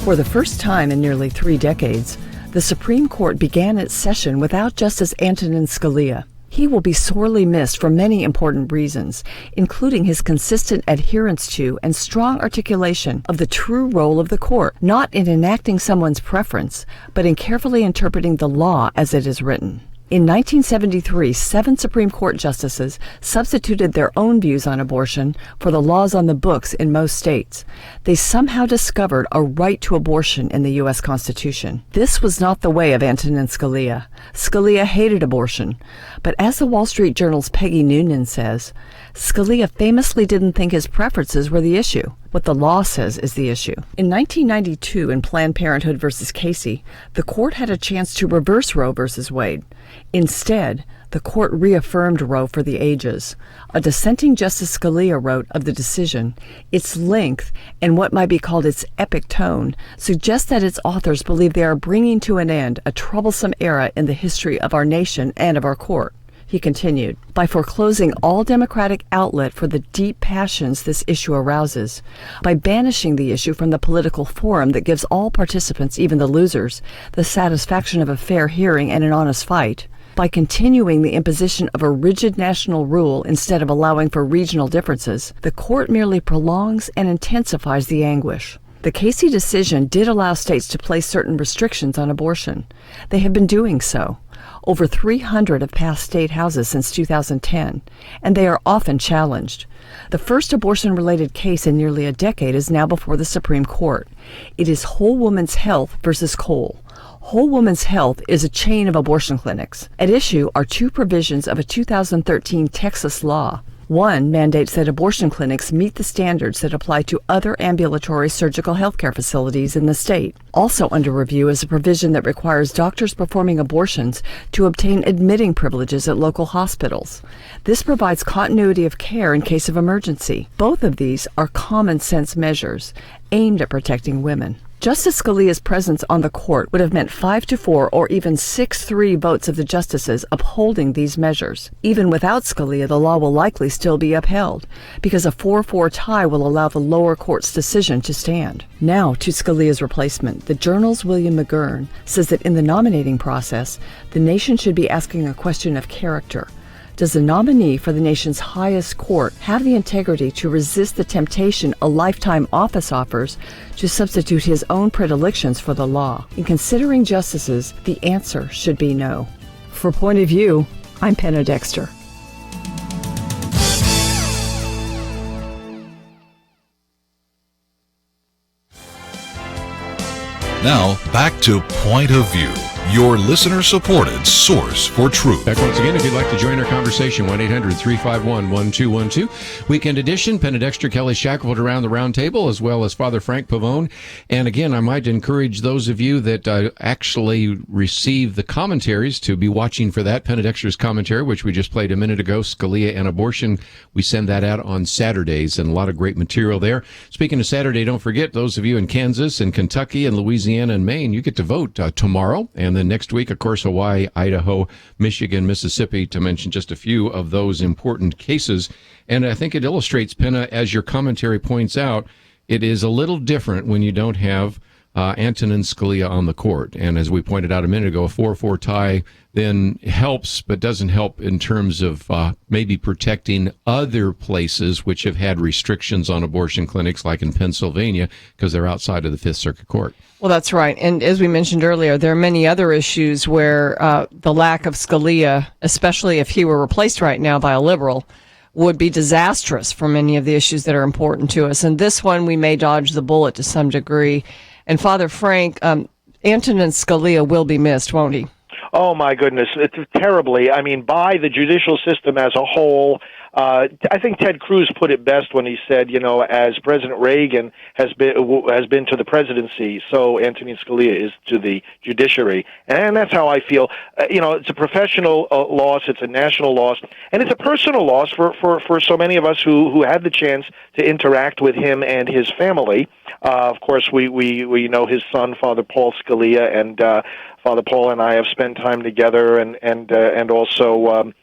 For the first time in nearly 3 decades, the Supreme Court began its session without Justice Antonin Scalia. He will be sorely missed for many important reasons, including his consistent adherence to and strong articulation of the true role of the court, not in enacting someone's preference, but in carefully interpreting the law as it is written. In 1973, 7 Supreme Court justices substituted their own views on abortion for the laws on the books in most states. They somehow discovered a right to abortion in the U.S. Constitution. This was not the way of Antonin Scalia. Scalia hated abortion. But as the Wall Street Journal's Peggy Noonan says, Scalia famously didn't think his preferences were the issue. What the law says is the issue. In 1992, in Planned Parenthood versus Casey, the court had a chance to reverse Roe versus Wade. Instead, the court reaffirmed Roe for the ages. A dissenting Justice Scalia wrote of the decision, its length and what might be called its epic tone suggest that its authors believe they are bringing to an end a troublesome era in the history of our nation and of our court. He continued, by foreclosing all democratic outlet for the deep passions this issue arouses, by banishing the issue from the political forum that gives all participants, even the losers, the satisfaction of a fair hearing and an honest fight, by continuing the imposition of a rigid national rule instead of allowing for regional differences, the court merely prolongs and intensifies the anguish. The Casey decision did allow states to place certain restrictions on abortion. They have been doing so. Over 300 have passed state houses since 2010, and they are often challenged. The first abortion-related case in nearly a decade is now before the Supreme Court. It is Whole Woman's Health versus Cole. Whole Woman's Health is a chain of abortion clinics. At issue are 2 provisions of a 2013 Texas law. One mandates that abortion clinics meet the standards that apply to other ambulatory surgical healthcare facilities in the state. Also under review is a provision that requires doctors performing abortions to obtain admitting privileges at local hospitals. This provides continuity of care in case of emergency. Both of these are common sense measures aimed at protecting women. Justice Scalia's presence on the court would have meant 5-4 or even 6-3 votes of the justices upholding these measures. Even without Scalia, the law will likely still be upheld, because a 4-4 tie will allow the lower court's decision to stand. Now to Scalia's replacement. The Journal's William McGurn says that in the nominating process, the nation should be asking a question of character. Does the nominee for the nation's highest court have the integrity to resist the temptation a lifetime office offers to substitute his own predilections for the law? In considering justices, the answer should be no. For Point of View, I'm Penna Dexter. Now, back to Point of View, your listener-supported source for truth. Back once again, if you'd like to join our conversation, 1-800-351-1212. Weekend edition, Penna Dexter, Kelly Shackelford around the round table, as well as Father Frank Pavone. And again, I might encourage those of you that actually receive the commentaries to be watching for that. Penna Dexter's commentary, which we just played a minute ago, Scalia and Abortion. We send that out on Saturdays, and a lot of great material there. Speaking of Saturday, don't forget, those of you in Kansas and Kentucky and Louisiana and Maine, you get to vote tomorrow. And then next week, of course, Hawaii, Idaho, Michigan, Mississippi, to mention just a few of those important cases. And I think it illustrates, Penna, as your commentary points out, it is a little different when you don't have Antonin Scalia on the court. And as we pointed out a minute ago, a 4-4 tie then helps, but doesn't help in terms of maybe protecting other places which have had restrictions on abortion clinics, like in Pennsylvania, because they're outside of the Fifth Circuit Court. Well, that's right. And as we mentioned earlier, there are many other issues where the lack of Scalia, especially if he were replaced right now by a liberal, would be disastrous for many of the issues that are important to us. And this one, we may dodge the bullet to some degree. And Father Frank, Antonin Scalia will be missed, won't he? Oh, my goodness. It's terribly. I mean, by the judicial system as a whole. I think Ted Cruz put it best when he said, as President Reagan has been to the presidency, so Antonin Scalia is to the judiciary. And that's how I feel. It's a professional loss, it's a national loss, and it's a personal loss for so many of us who had the chance to interact with him and his family. Of course, we know his son, Father Paul Scalia, and Father Paul and I have spent time together, and also.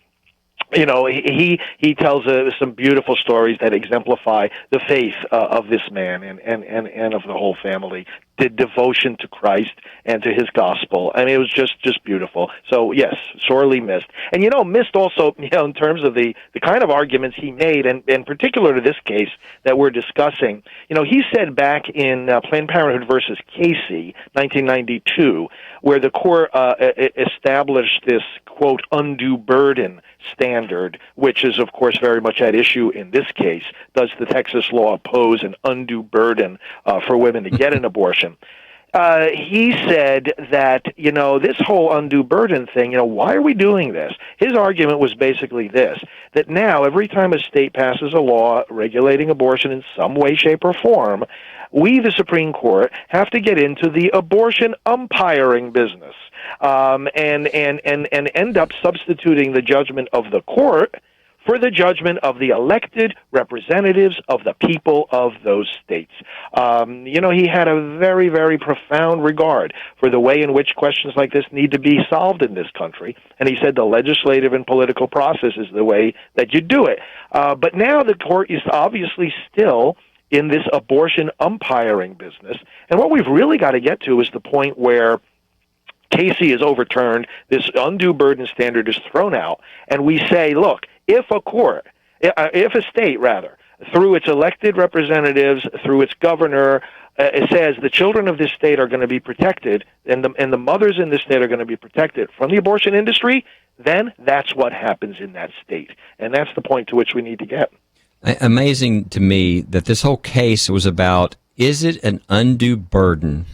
He tells some beautiful stories that exemplify the faith of this man and of the whole family, the devotion to Christ and to his gospel. I mean, it was just beautiful. So, yes, sorely missed. And, missed also, in terms of the kind of arguments he made, and in particular to this case that we're discussing. He said back in Planned Parenthood versus Casey, 1992, where the court established this, quote, undue burden standard, which is, of course, very much at issue in this case. Does the Texas law pose an undue burden for women to get an abortion? He said that, this whole undue burden thing, why are we doing this? His argument was basically this, that now every time a state passes a law regulating abortion in some way, shape, or form, we, the Supreme Court, have to get into the abortion umpiring business. And end up substituting the judgment of the court for the judgment of the elected representatives of the people of those states. He had a very, very profound regard for the way in which questions like this need to be solved in this country, and he said the legislative and political process is the way that you do it. But now the court is obviously still in this abortion umpiring business, and what we've really got to get to is the point where Casey is overturned, this undue burden standard is thrown out, and we say, look, if a state, through its elected representatives, through its governor, it says the children of this state are going to be protected, and the mothers in this state are going to be protected from the abortion industry, then that's what happens in that state. And that's the point to which we need to get. Amazing to me that this whole case was about, is it an undue burden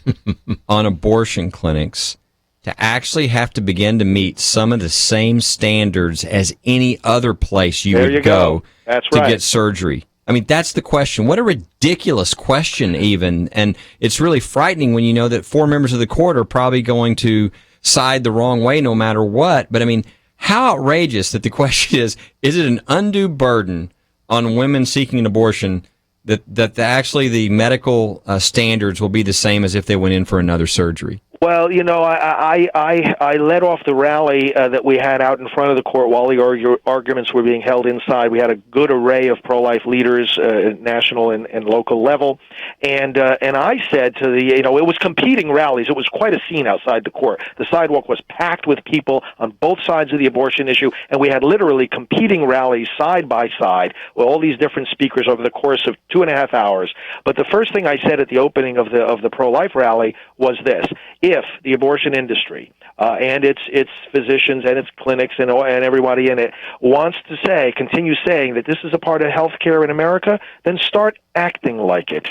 on abortion clinics to actually have to begin to meet some of the same standards as any other place you would go That's to right. get surgery? I mean, that's the question. What a ridiculous question, even. And it's really frightening when you know that 4 members of the court are probably going to side the wrong way no matter what. But, I mean, how outrageous that the question is it an undue burden on women seeking an abortion that actually the medical standards will be the same as if they went in for another surgery? Well, I led off the rally that we had out in front of the court while the arguments were being held inside. We had a good array of pro-life leaders, national and local level, and I said to it was competing rallies. It was quite a scene outside the court. The sidewalk was packed with people on both sides of the abortion issue, and we had literally competing rallies side by side with all these different speakers over the course of 2.5 hours. But the first thing I said at the opening of the pro-life rally was this: if the abortion industry and its physicians and its clinics and everybody in it wants to continue saying that this is a part of healthcare in America, then start acting like it.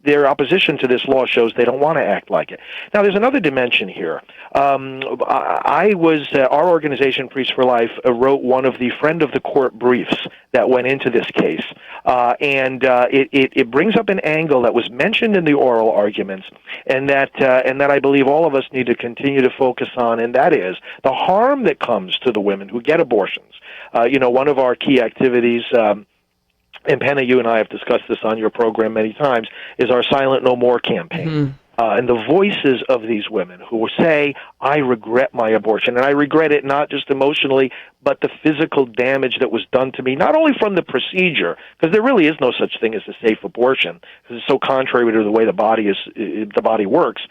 Their opposition to this law shows they don't want to act like it. Now, there's another dimension here. Our organization, Priests for Life, wrote one of the Friend of the Court briefs that went into this case, and it brings up an angle that was mentioned in the oral arguments, and that I believe all of us need to continue to focus on, and that is the harm that comes to the women who get abortions. One of our key activities. And Penna, you and I have discussed this on your program many times, is our Silent No More campaign. and the voices of these women who say, I regret my abortion, and I regret it not just emotionally, but the physical damage that was done to me, not only from the procedure, because there really is no such thing as a safe abortion, because it's so contrary to the way the body works,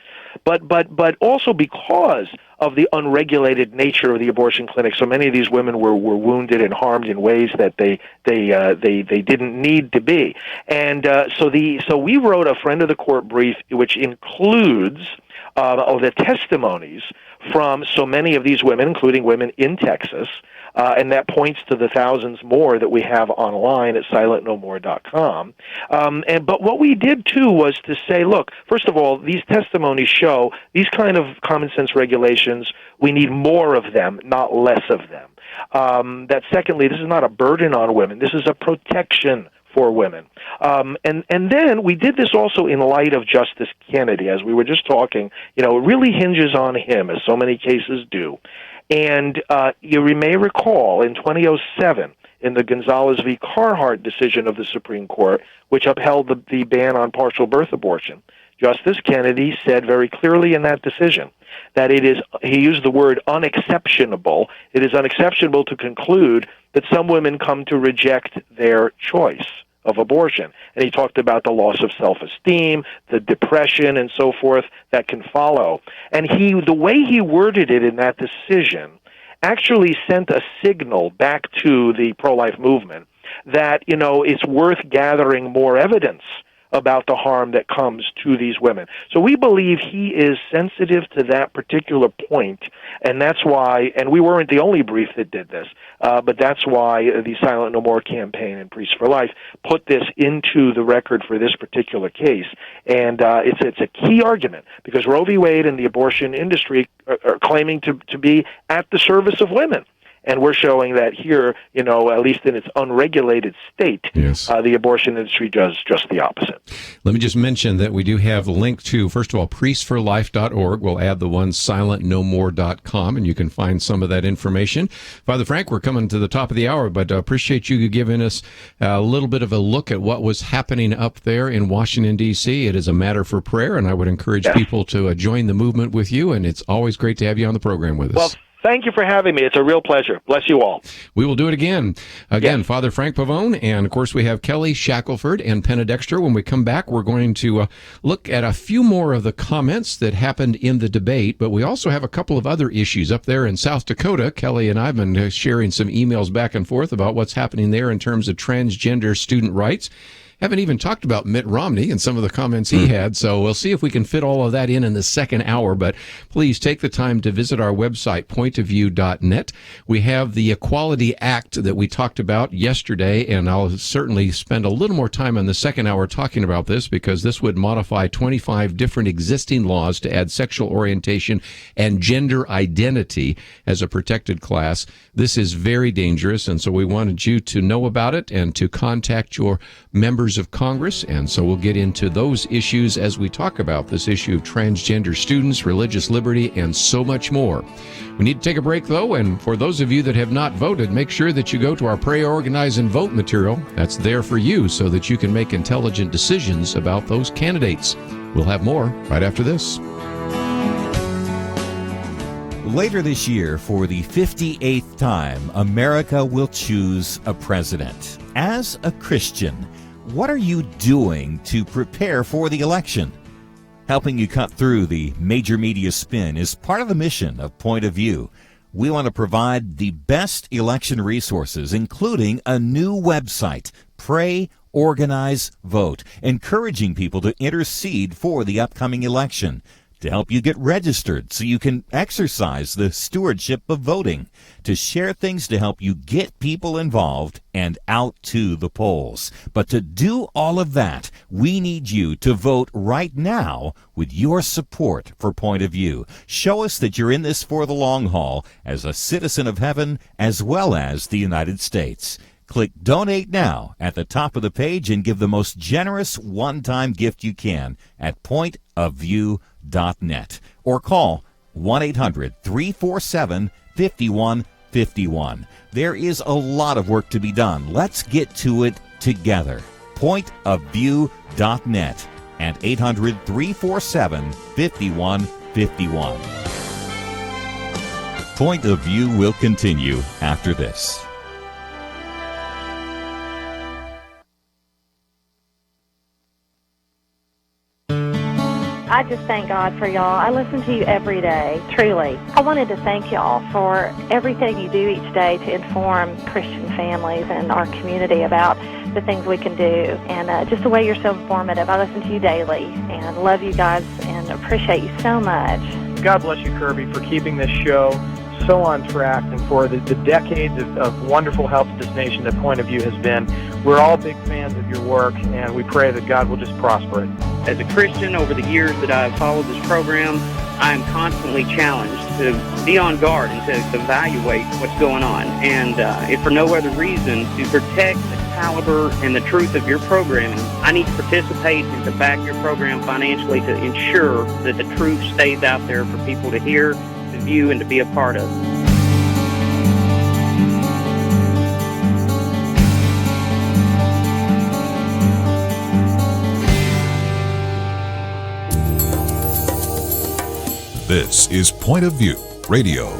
but also because of the unregulated nature of the abortion clinic. So many of these women were wounded and harmed in ways that they didn't need to be. And so we wrote a friend of the court brief, which includes the testimonies from so many of these women, including women in Texas, and that points to the thousands more that we have online at silentnomore.com. But what we did, too, was to say, look, first of all, these testimonies show these kind of common sense regulations, we need more of them, not less of them. That secondly, this is not a burden on women. This is a protection for women. And then we did this also in light of Justice Kennedy, as we were just talking. It really hinges on him, as so many cases do. And you may recall in 2007, in the Gonzalez v. Carhart decision of the Supreme Court, which upheld the ban on partial birth abortion, Justice Kennedy said very clearly in that decision that he used the word unexceptionable. It is unexceptionable to conclude that some women come to reject their choice of abortion. And he talked about the loss of self-esteem, the depression, and so forth that can follow. And the way he worded it in that decision actually sent a signal back to the pro-life movement that, it's worth gathering more evidence about the harm that comes to these women. So we believe he is sensitive to that particular point, and that's why, and we weren't the only brief that did this, but that's why the Silent No More campaign and Priests for Life put this into the record for this particular case. And it's a key argument, because Roe v. Wade and the abortion industry are claiming to be at the service of women. And we're showing that here, at least in its unregulated state, yes, the abortion industry does just the opposite. Let me just mention that we do have a link to, first of all, priestsforlife.org. We'll add the one silentnomore.com, and you can find some of that information. Father Frank, we're coming to the top of the hour, but appreciate you giving us a little bit of a look at what was happening up there in Washington, D.C. It is a matter for prayer, and I would encourage people to join the movement with you, and it's always great to have you on the program with us. Well, thank you for having me. It's a real pleasure. Bless you all. We will do it again. Yes. Father Frank Pavone, and of course we have Kelly Shackelford and Penna Dexter. When we come back, we're going to look at a few more of the comments that happened in the debate, but we also have a couple of other issues up there in South Dakota. Kelly and I have been sharing some emails back and forth about what's happening there in terms of transgender student rights. Haven't even talked about Mitt Romney and some of the comments he had, so we'll see if we can fit all of that in the second hour. But please take the time to visit our website, pointofview.net. We have the Equality Act that we talked about yesterday, and I'll certainly spend a little more time in the second hour talking about this, because this would modify 25 different existing laws to add sexual orientation and gender identity as a protected class. This is very dangerous, and so we wanted you to know about it and to contact your members of Congress, and so we'll get into those issues as we talk about this issue of transgender students, religious liberty, and so much more. We need to take a break, though, and for those of you that have not voted, make sure that you go to our Pray, Organize, and Vote material. That's there for you so that you can make intelligent decisions about those candidates. We'll have more right after this. Later this year, for the 58th time, America will choose a president. As a Christian, what are you doing to prepare for the election? Helping you cut through the major media spin is part of the mission of Point of View. We want to provide the best election resources, including a new website, Pray, Organize, Vote, encouraging people to intercede for the upcoming election, to help you get registered so you can exercise the stewardship of voting, to share things to help you get people involved and out to the polls. But to do all of that, we need you to vote right now with your support for Point of View. Show us that you're in this for the long haul as a citizen of heaven as well as the United States. Click Donate Now at the top of the page and give the most generous one-time gift you can at pointofview.net or call 1-800-347-5151. There is a lot of work to be done. Let's get to it together. Pointofview.net. at 800-347-5151. Point of View will continue after this. I just thank God for y'all. I listen to you every day, truly. I wanted to thank y'all for everything you do each day to inform Christian families and our community about the things we can do, and just the way you're so informative. I listen to you daily and love you guys and appreciate you so much. God bless you, Kerby, for keeping this show so on track and for the decades of wonderful help to this nation that Point of View has been. We're all big fans of your work, and we pray that God will just prosper it. As a Christian, over the years that I've followed this program, I am constantly challenged to be on guard and to evaluate what's going on. And if for no other reason, to protect the caliber and the truth of your programming, I need to participate and to back your program financially to ensure that the truth stays out there for people to hear, to view, and to be a part of. This is Point of View Radio.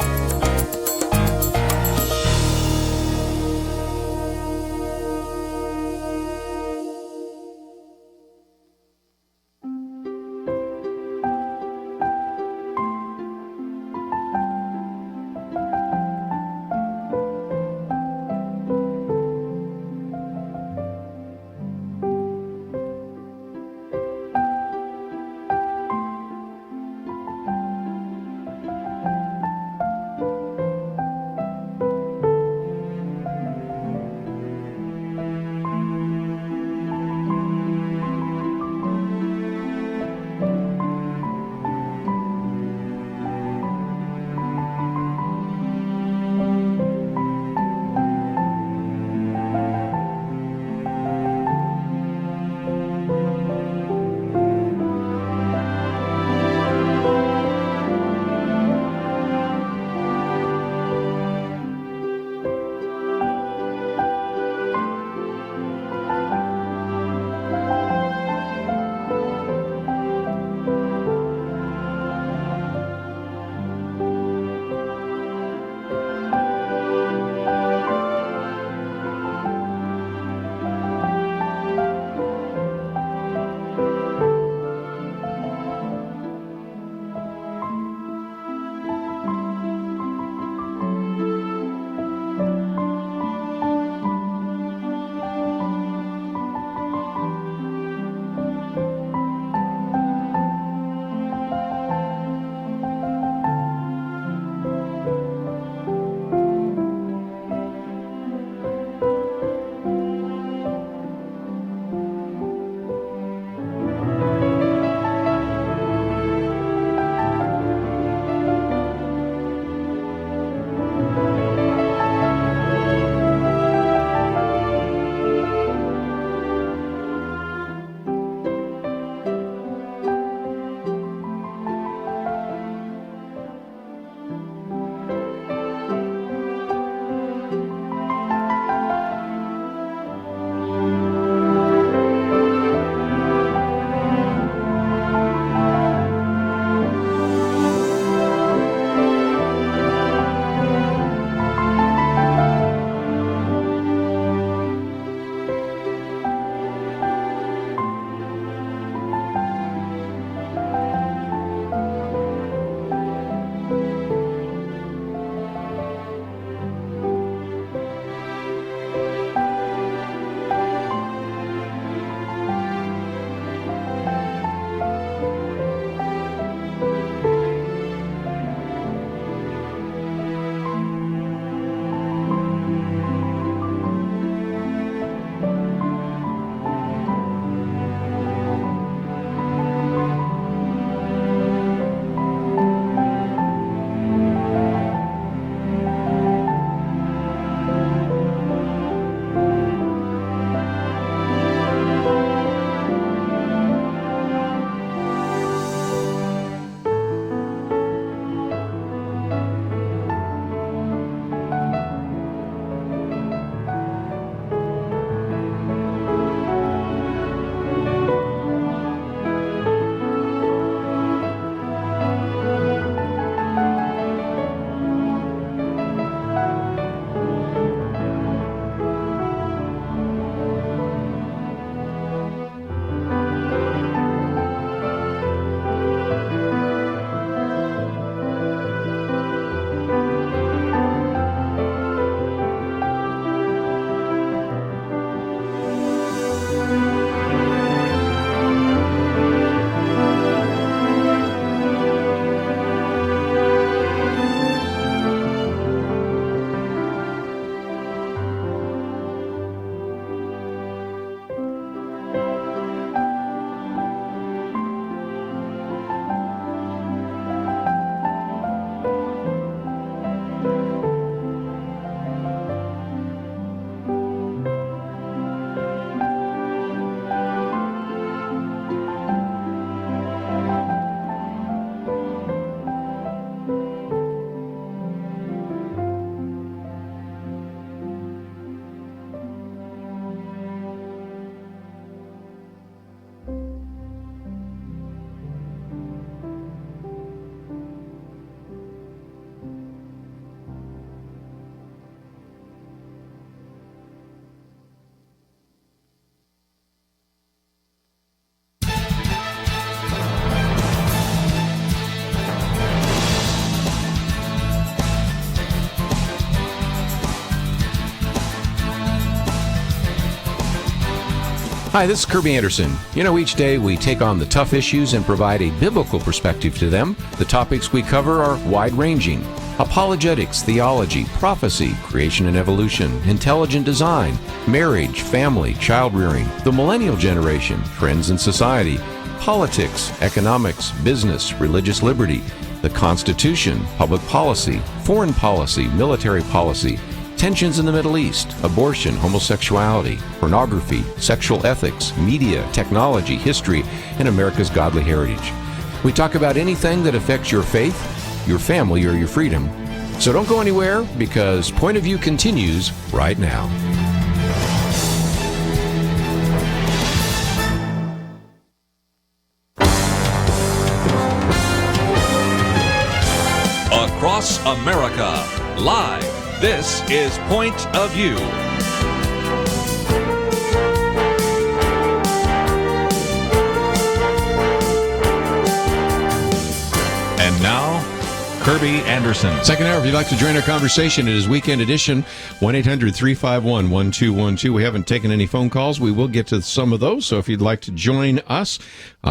Hi, this is Kerby Anderson. You know, each day we take on the tough issues and provide a biblical perspective to them. The topics we cover are wide-ranging: apologetics, theology, prophecy, creation and evolution, intelligent design, marriage, family, child-rearing, the millennial generation, trends in society, politics, economics, business, religious liberty, the Constitution, public policy, foreign policy, military policy, tensions in the Middle East, abortion, homosexuality, pornography, sexual ethics, media, technology, history, and America's godly heritage. We talk about anything that affects your faith, your family, or your freedom. So don't go anywhere, because Point of View continues right now. Across America, live. This is Point of View. And now, Kerby Anderson. Second hour, if you'd like to join our conversation, it is Weekend Edition, 1-800-351-1212. We haven't taken any phone calls. We will get to some of those, so if you'd like to join us,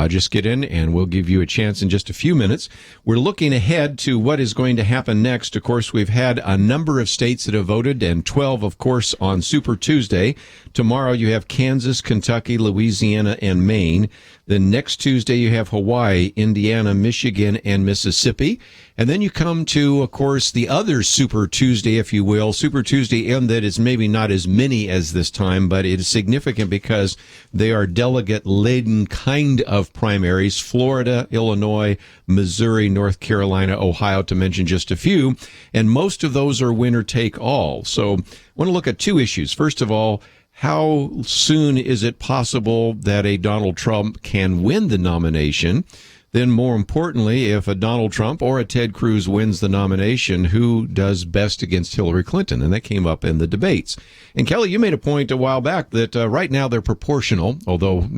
just get in and we'll give you a chance in just a few minutes. We're looking ahead to what is going to happen next. Of course, we've had a number of states that have voted, and 12, of course, on Super Tuesday. Tomorrow you have Kansas, Kentucky, Louisiana, and Maine. Then next Tuesday you have Hawaii, Indiana, Michigan, and Mississippi. And then you come to, of course, the other Super Tuesday, if you will. Super Tuesday, in that it's maybe not as many as this time, but it is significant because they are delegate-laden kind of primaries. Florida, Illinois, Missouri, North Carolina, Ohio, to mention just a few. And most of those are winner-take-all. So I want to look at two issues. First of all, how soon is it possible that a Donald Trump can win the nomination? Then, more importantly, if a Donald Trump or a Ted Cruz wins the nomination, who does best against Hillary Clinton? And that came up in the debates. And Kelly, you made a point a while back that right now they're proportional, although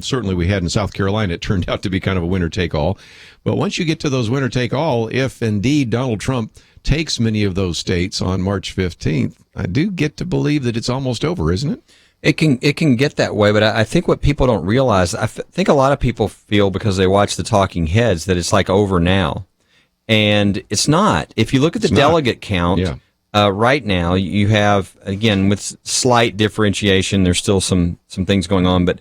certainly we had in South Carolina, it turned out to be kind of a winner-take-all. But once you get to those winner-take-all, if indeed Donald Trump takes many of those states on March 15th, I do get to believe that it's almost over, isn't it? It can get that way, but I think what people don't realize, think a lot of people feel because they watch the talking heads that it's like over now. And it's not. If you look at the delegate count, right now you have, again, with slight differentiation, there's still some things going on, but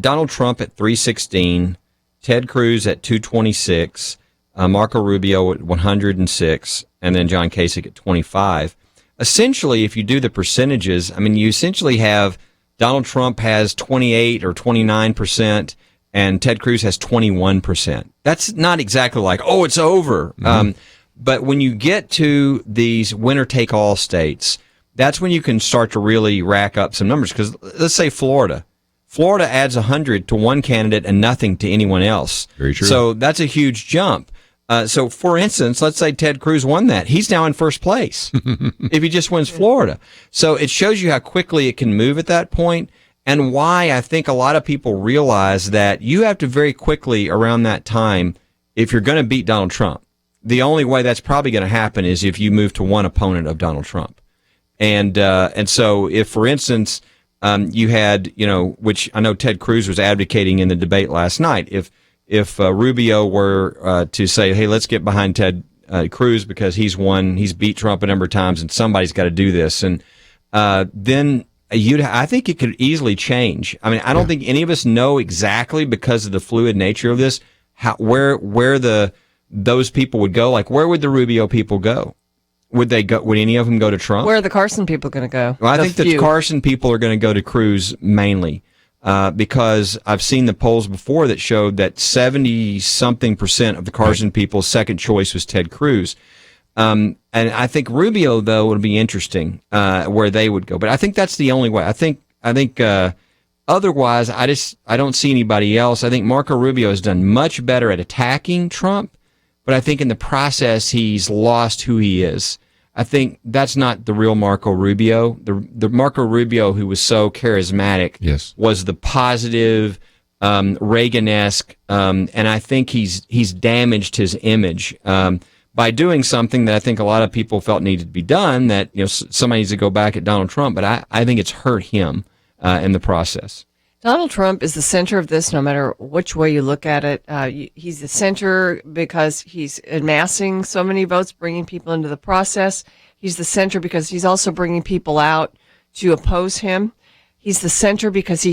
Donald Trump at 316, Ted Cruz at 226, Marco Rubio at 106, and then John Kasich at 25. Essentially, if you do the percentages, I mean, you essentially have Donald Trump has 28 or 29%, and Ted Cruz has 21%. That's not exactly like, oh, it's over. Mm-hmm. But when you get to these winner-take-all states, that's when you can start to really rack up some numbers. Because let's say Florida. Florida adds 100 to one candidate and nothing to anyone else. Very true. So that's a huge jump. So, for instance, let's say Ted Cruz won that. He's now in first place if he just wins Florida. So it shows you how quickly it can move at that point, and why I think a lot of people realize that you have to very quickly around that time, if you're going to beat Donald Trump, the only way that's probably going to happen is if you move to one opponent of Donald Trump. And so if, for instance, you had, which I know Ted Cruz was advocating in the debate last night, if Rubio were to say, hey, let's get behind Ted Cruz because he's beat Trump a number of times and somebody's got to do this. And then I think it could easily change. I mean, I don't think any of us know exactly because of the fluid nature of this, where those people would go. Like, where would the Rubio people go? Would any of them go to Trump? Where are the Carson people going to go? Well, I think the Carson people are going to go to Cruz mainly. Because I've seen the polls before that showed that 70-something% of the Carson people's second choice was Ted Cruz. And I think Rubio, though, would be interesting where they would go. But I think that's the only way. I think otherwise, I don't see anybody else. I think Marco Rubio has done much better at attacking Trump, but I think in the process he's lost who he is. I think that's not the real Marco Rubio. The Marco Rubio who was so charismatic was the positive, Reagan-esque, and I think he's damaged his image by doing something that I think a lot of people felt needed to be done, that somebody needs to go back at Donald Trump, but I think it's hurt him in the process. Donald Trump is the center of this, no matter which way you look at it. He's the center because he's amassing so many votes, bringing people into the process. He's the center because he's also bringing people out to oppose him. He's the center because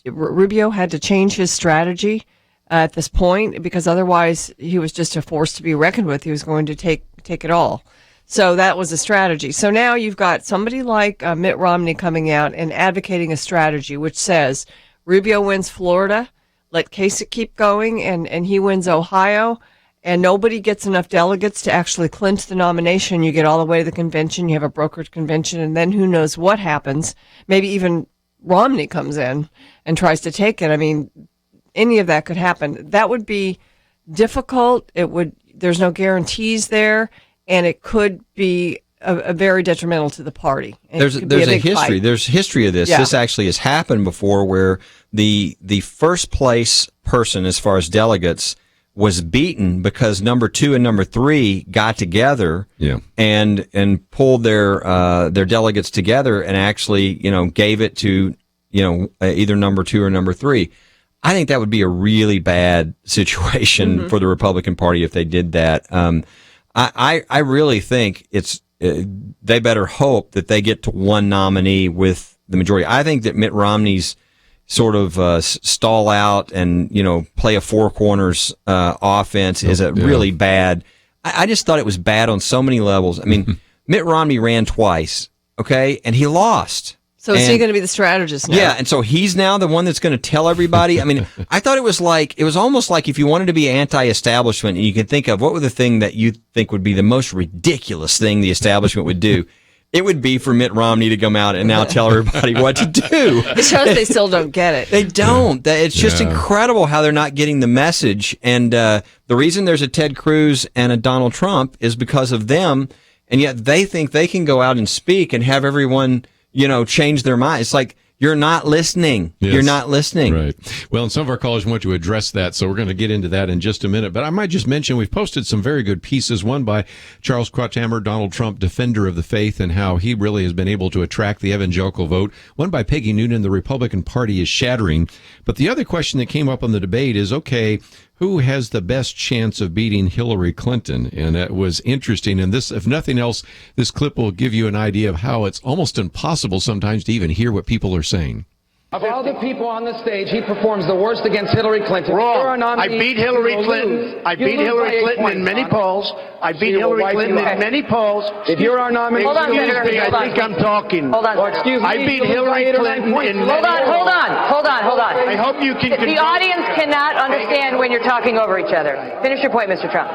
Rubio had to change his strategy at this point, because otherwise he was just a force to be reckoned with. He was going to take it all. So that was a strategy. So now you've got somebody like Mitt Romney coming out and advocating a strategy which says Rubio wins Florida, let Kasich keep going, and he wins Ohio, and nobody gets enough delegates to actually clinch the nomination. You get all the way to the convention, you have a brokered convention, and then who knows what happens. Maybe even Romney comes in and tries to take it. I mean, any of that could happen. That would be difficult. There's no guarantees there, and it could be a very detrimental to the party. There's a history. Fight. There's history of this. Yeah. This actually has happened before, where the first place person as far as delegates was beaten because number 2 and number 3 got together and pulled their delegates together and actually gave it to either number 2 or number 3. I think that would be a really bad situation for the Republican Party if they did that. I really think they better hope that they get to one nominee with the majority. I think that Mitt Romney's sort of stall out and play a four corners offense is a really bad. I just thought it was bad on so many levels. I mean, Mitt Romney ran twice, okay, and he lost. So is he going to be the strategist now? Yeah, and so he's now the one that's going to tell everybody. I mean, I thought it was almost like if you wanted to be anti-establishment and you could think of what would the thing that you think would be the most ridiculous thing the establishment would do, it would be for Mitt Romney to come out and now tell everybody what to do. It shows they still don't get it. They don't. It's just incredible how they're not getting the message. And the reason there's a Ted Cruz and a Donald Trump is because of them, and yet they think they can go out and speak and have everyone change their mind. It's like, you're not listening. Yes. You're not listening. Right. Well, and some of our callers want to address that, so we're going to get into that in just a minute. But I might just mention we've posted some very good pieces, one by Charles Krauthammer, Donald Trump, defender of the faith, and how he really has been able to attract the evangelical vote. One by Peggy Noonan, the Republican Party is shattering. But the other question that came up on the debate is, okay, who has the best chance of beating Hillary Clinton? And that was interesting. And this, if nothing else, this clip will give you an idea of how it's almost impossible sometimes to even hear what people are saying. Of all the people on the stage, he performs the worst against Hillary Clinton. Wrong. I beat Hillary Clinton. I beat Hillary Clinton in many polls. I beat Hillary Clinton in many polls. If you're our nominee, excuse me, I think I'm talking. Hold on. Well, excuse me. I beat Hillary Clinton in many polls. Hold on. I hope you can. The audience cannot understand when you're talking over each other. Finish your point, Mr. Trump.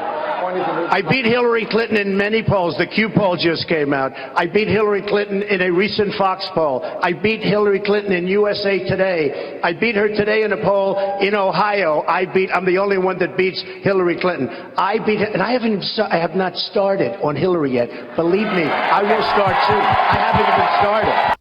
I beat Hillary Clinton in many polls. The Q poll just came out. I beat Hillary Clinton in a recent Fox poll. I beat Hillary Clinton in USA Today. I beat her today in a poll in Ohio. I'm the only one that beats Hillary Clinton. I beat her, and I have not started on Hillary yet. Believe me, I will start soon. I haven't even started.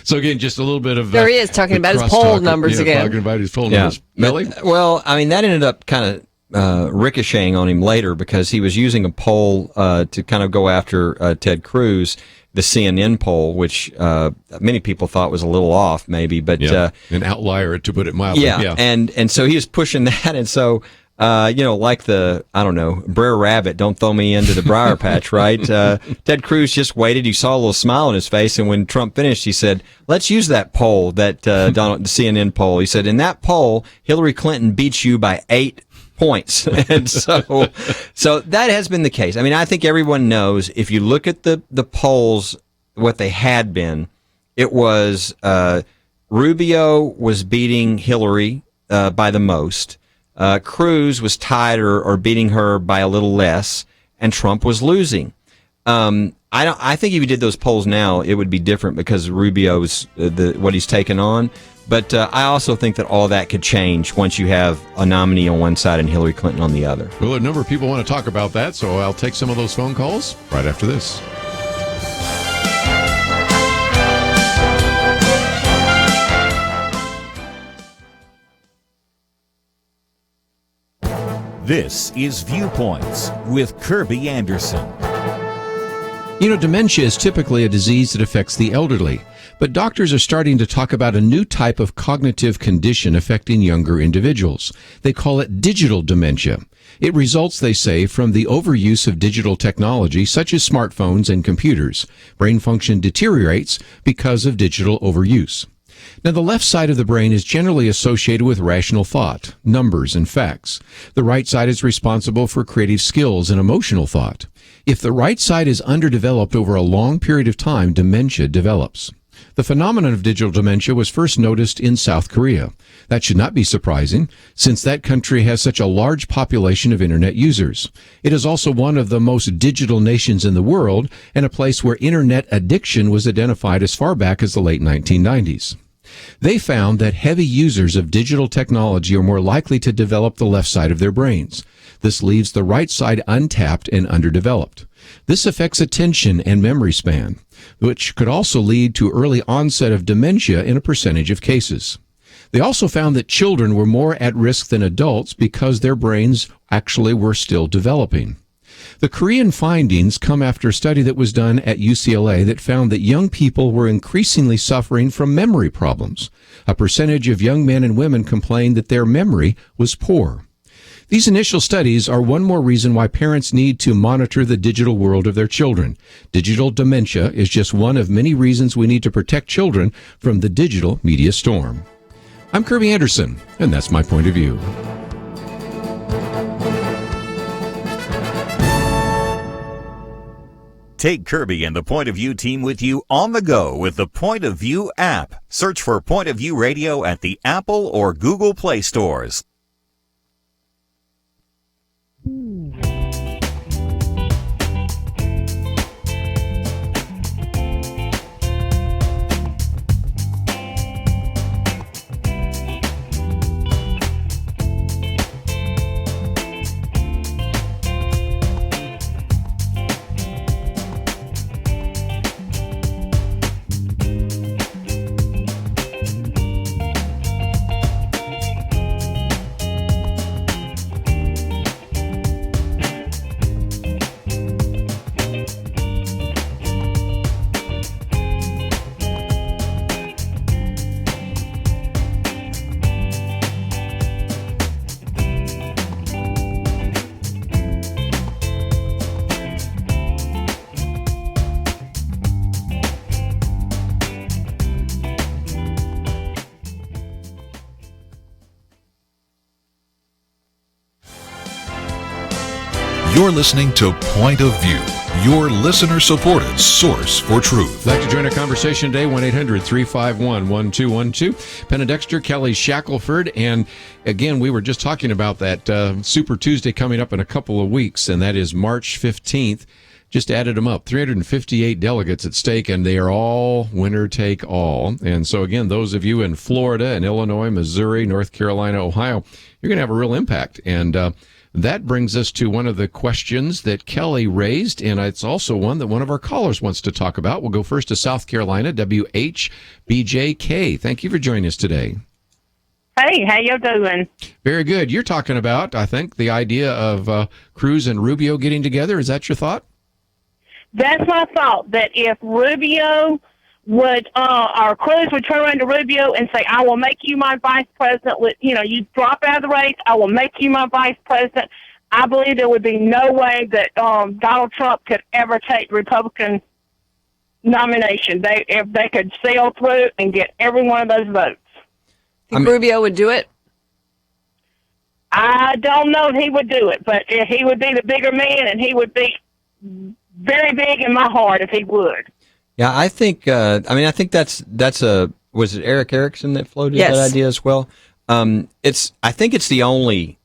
So again, just a little bit of there he is talking about his poll numbers again. Talking about his poll numbers. Millie? Well, I mean, that ended up kind of ricocheting on him later because he was using a poll to kind of go after Ted Cruz, the CNN poll, which many people thought was a little off, maybe, but an outlier, to put it mildly. Yeah. And so he was pushing that, and so like Brer Rabbit, don't throw me into the briar patch, right? Ted Cruz just waited. You saw a little smile on his face, and when Trump finished, he said, "Let's use that poll, that the CNN poll." He said, "In that poll, Hillary Clinton beats you by 8 points." And so that has been the case. I mean, I think everyone knows if you look at the polls, what they had been, it was Rubio was beating Hillary by the most. Cruz was tied or beating her by a little less, and Trump was losing. I think if you did those polls now, it would be different because Rubio's what he's taken on. But I also think that all that could change once you have a nominee on one side and Hillary Clinton on the other. Well, a number of people want to talk about that, so I'll take some of those phone calls right after this. This is Viewpoints with Kerby Anderson. You know, dementia is typically a disease that affects the elderly, but doctors are starting to talk about a new type of cognitive condition affecting younger individuals. They call it digital dementia. It results, they say, from the overuse of digital technology such as smartphones and computers. Brain function deteriorates because of digital overuse. Now, the left side of the brain is generally associated with rational thought, numbers, and facts. The right side is responsible for creative skills and emotional thought. If the right side is underdeveloped over a long period of time, dementia develops. The phenomenon of digital dementia was first noticed in South Korea. That should not be surprising, since that country has such a large population of internet users. It is also one of the most digital nations in the world, and a place where internet addiction was identified as far back as the late 1990s. They found that heavy users of digital technology are more likely to develop the left side of their brains. This leaves the right side untapped and underdeveloped. This affects attention and memory span, which could also lead to early onset of dementia in a percentage of cases. They also found that children were more at risk than adults because their brains actually were still developing. The Korean findings come after a study that was done at UCLA that found that young people were increasingly suffering from memory problems. A percentage of young men and women complained that their memory was poor. These initial studies are one more reason why parents need to monitor the digital world of their children. Digital dementia is just one of many reasons we need to protect children from the digital media storm. I'm Kerby Anderson, and that's my point of view. Take Kerby and the Point of View team with you on the go with the Point of View app. Search for Point of View Radio at the Apple or Google Play stores. You're listening to Point of View, your listener-supported source for truth. I'd like to join our conversation today, 1-800-351-1212. Penna, Dexter, Kelly, Shackelford, and again, we were just talking about that Super Tuesday coming up in a couple of weeks, and that is March 15th. Just added them up, 358 delegates at stake, and they are all winner take all. And so again, those of you in Florida and Illinois, Missouri, North Carolina, Ohio, you're going to have a real impact. And that brings us to one of the questions that Kelly raised, and it's also one that one of our callers wants to talk about. We'll go first to South Carolina, WHBJK. Thank you for joining us today. Hey, how you doing? Very good. You're talking about, I think, the idea of Cruz and Rubio getting together. Is that your thought? That's my thought, that if Rubio would, or Cruz would turn around to Rubio and say, I will make you my vice president. You drop out of the race, I will make you my vice president. I believe there would be no way that Donald Trump could ever take the Republican nomination. If they could sail through and get every one of those votes. Think Rubio would do it? I don't know if he would do it, but he would be the bigger man, and he would be very big in my heart if he would. Yeah, I think. I think that's was it Eric Erickson that floated that idea as well? I think it's the only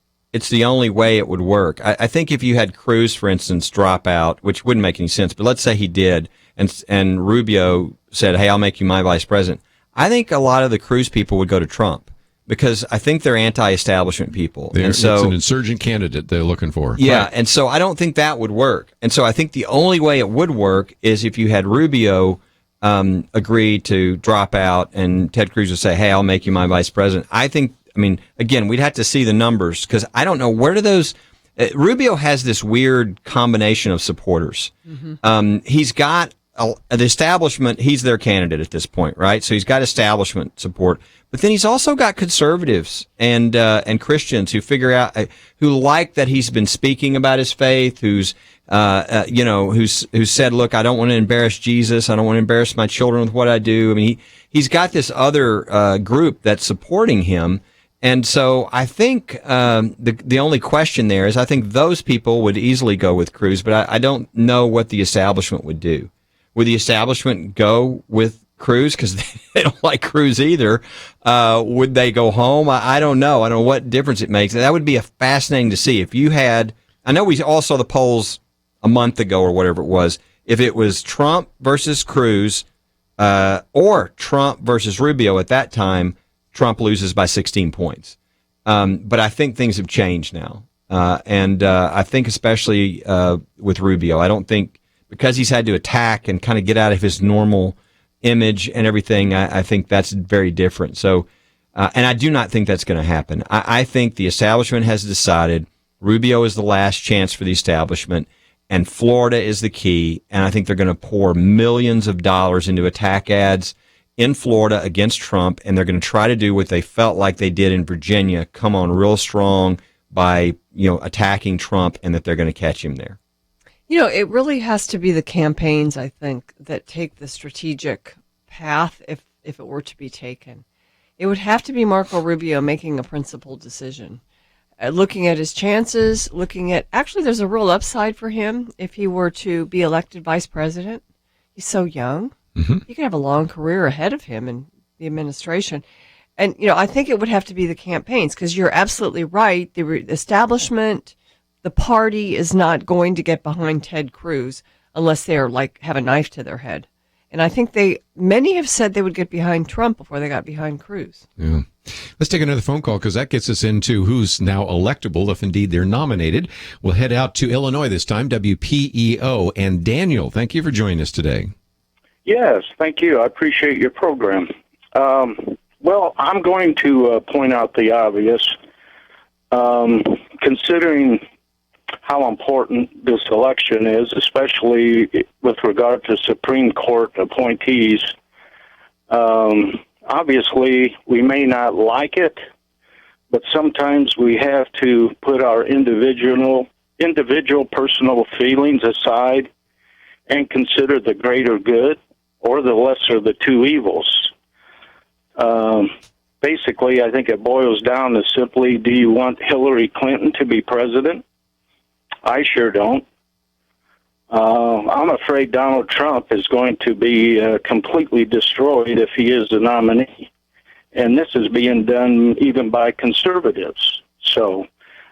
way it would work. I think if you had Cruz, for instance, drop out, which wouldn't make any sense, but let's say he did, and Rubio said, "Hey, I'll make you my vice president." I think a lot of the Cruz people would go to Trump, because I think they're anti-establishment people. It's an insurgent candidate they're looking for. Yeah, right. And so I don't think that would work. And so I think the only way it would work is if you had Rubio agree to drop out and Ted Cruz would say, hey, I'll make you my vice president. Again, we'd have to see the numbers, because I don't know, where do those Rubio has this weird combination of supporters. He's got the establishment. He's their candidate at this point, right? So he's got establishment support, but then he's also got conservatives and Christians who figure out who like that he's been speaking about his faith. Who's said, look, I don't want to embarrass Jesus. I don't want to embarrass my children with what I do. I mean, he's got this other group that's supporting him. And so I think the only question there is I think those people would easily go with Cruz, but I don't know what the establishment would do. Would the establishment go with Cruz because they don't like Cruz either? Would they go home? I don't know. I don't know what difference it makes. That would be fascinating to see. If you had, I know we all saw the polls a month ago or whatever it was, if it was Trump versus Cruz or Trump versus Rubio at that time, Trump loses by 16 points. But I think things have changed now. And I think especially with Rubio, I don't think because he's had to attack and kind of get out of his normal image and everything, I think that's very different. So, and I do not think that's going to happen. I think the establishment has decided Rubio is the last chance for the establishment and Florida is the key. And I think they're going to pour millions of dollars into attack ads in Florida against Trump, and they're going to try to do what they felt like they did in Virginia, come on real strong by, attacking Trump, and that they're going to catch him there. It really has to be the campaigns, I think, that take the strategic path if it were to be taken. It would have to be Marco Rubio making a principled decision, looking at his chances, actually there's a real upside for him if he were to be elected vice president. He's so young. He could have a long career ahead of him in the administration. And, I think it would have to be the campaigns because you're absolutely right. The establishment, the party is not going to get behind Ted Cruz unless they're have a knife to their head. And I think many have said they would get behind Trump before they got behind Cruz. Yeah. Let's take another phone call because that gets us into who's now electable if indeed they're nominated. We'll head out to Illinois this time, WPEO. And Daniel, thank you for joining us today. Yes, thank you. I appreciate your program. Well, I'm going to point out the obvious. Considering how important this election is, especially with regard to Supreme Court appointees, obviously we may not like it, but sometimes we have to put our individual personal feelings aside and consider the greater good or the lesser of the two evils. Basically, I think it boils down to simply, do you want Hillary Clinton to be president? I sure don't. I'm afraid Donald Trump is going to be completely destroyed if he is the nominee. And this is being done even by conservatives. So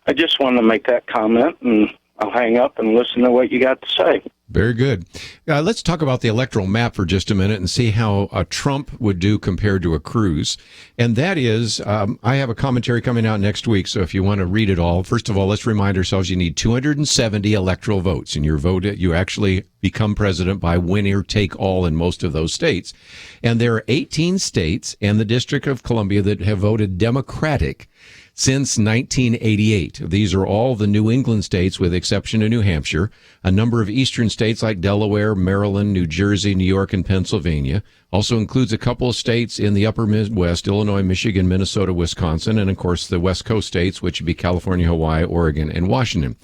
I just want to make that comment, and I'll hang up and listen to what you got to say. Very good. Let's talk about the electoral map for just a minute and see how a Trump would do compared to a Cruz. And that is, I have a commentary coming out next week, so if you want to read it all, first of all, let's remind ourselves you need 270 electoral votes. And you actually become president by winner take all in most of those states. And there are 18 states and the District of Columbia that have voted Democratic since 1988. These are all the New England states with exception of New Hampshire, a number of eastern states like Delaware, Maryland, New Jersey, New York, and Pennsylvania. Also includes a couple of states in the upper Midwest, Illinois, Michigan, Minnesota, Wisconsin, and of course the West Coast states, which would be California, Hawaii, Oregon, and Washington.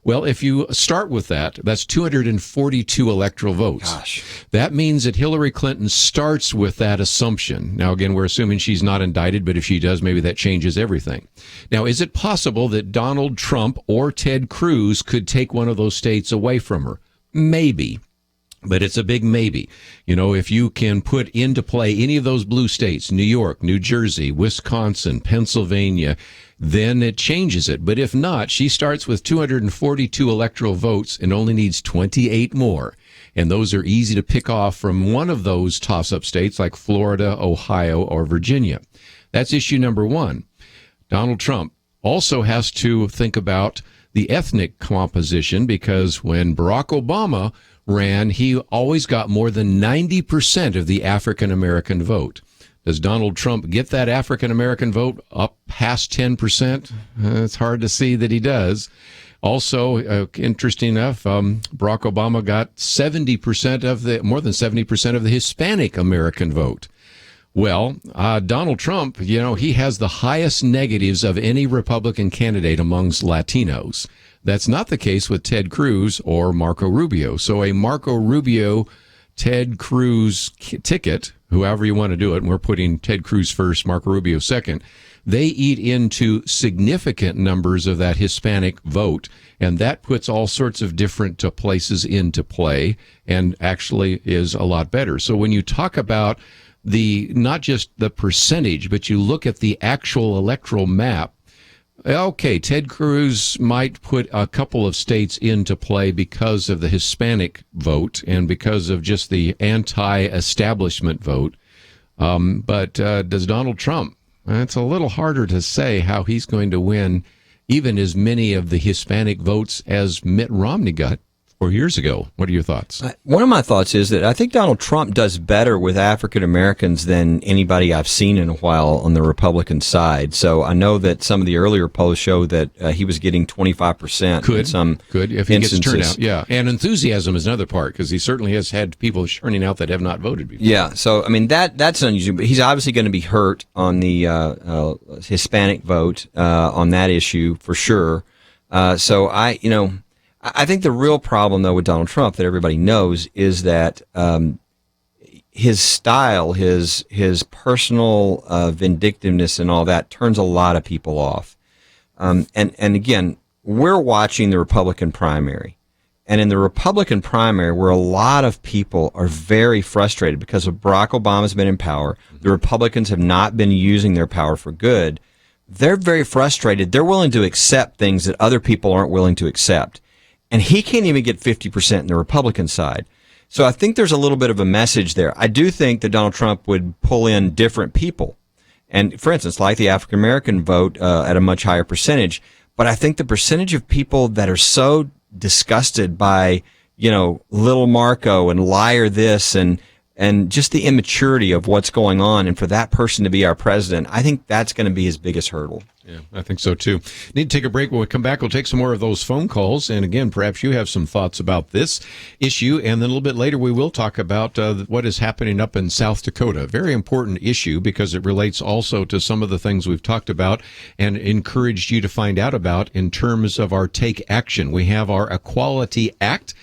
Well, if you start with that's 242 electoral votes. Gosh. That means that Hillary Clinton starts with that assumption. Now, again, we're assuming she's not indicted, but if she does, maybe that changes everything. Now, is it possible that Donald Trump or Ted Cruz could take one of those states away from her? Maybe. But it's a big maybe. If you can put into play any of those blue states, New York, New Jersey, Wisconsin, Pennsylvania, then it changes it. But if not, she starts with 242 electoral votes and only needs 28 more. And those are easy to pick off from one of those toss-up states like Florida, Ohio, or Virginia. That's issue number one. Donald Trump also has to think about the ethnic composition because when Barack Obama ran, he always got more than 90% of the African-American vote. Does Donald Trump get that African-American vote up past 10%? It's hard to see that he does. Also, interesting enough, Barack Obama got more than 70% of the Hispanic American vote. Well, Donald Trump, he has the highest negatives of any Republican candidate amongst Latinos. That's not the case with Ted Cruz or Marco Rubio. So a Marco Rubio, Ted Cruz ticket, however you want to do it, and we're putting Ted Cruz first, Marco Rubio second, they eat into significant numbers of that Hispanic vote, and that puts all sorts of different places into play and actually is a lot better. So when you talk about not just the percentage, but you look at the actual electoral map, okay, Ted Cruz might put a couple of states into play because of the Hispanic vote and because of just the anti-establishment vote. But does Donald Trump? It's a little harder to say how he's going to win even as many of the Hispanic votes as Mitt Romney got 4 years ago. What are your thoughts? One of my thoughts is that I think Donald Trump does better with African Americans than anybody I've seen in a while on the Republican side. So I know that some of the earlier polls show that he was getting 25% in some if he instances. gets turnout. Yeah, and enthusiasm is another part because he certainly has had people turning out that have not voted before. Yeah, so I mean that's unusual. But he's obviously going to be hurt on the Hispanic vote on that issue for sure. So I think the real problem, though, with Donald Trump that everybody knows is that his style, his personal vindictiveness and all that turns a lot of people off. And again, we're watching the Republican primary. And in the Republican primary, where a lot of people are very frustrated because of Barack Obama's been in power, the Republicans have not been using their power for good, they're very frustrated. They're willing to accept things that other people aren't willing to accept. And he can't even get 50% in the Republican side. So I think there's a little bit of a message there. I do think that Donald Trump would pull in different people. And for instance, like the African American vote at a much higher percentage. But I think the percentage of people that are so disgusted by, little Marco and liar this and just the immaturity of what's going on, and for that person to be our president, I think that's going to be his biggest hurdle. Yeah, I think so too. Need to take a break. When we come back, we'll take some more of those phone calls. And again, perhaps you have some thoughts about this issue. And then a little bit later, we will talk about what is happening up in South Dakota. Very important issue because it relates also to some of the things we've talked about and encouraged you to find out about in terms of our Take Action. We have our Equality Act,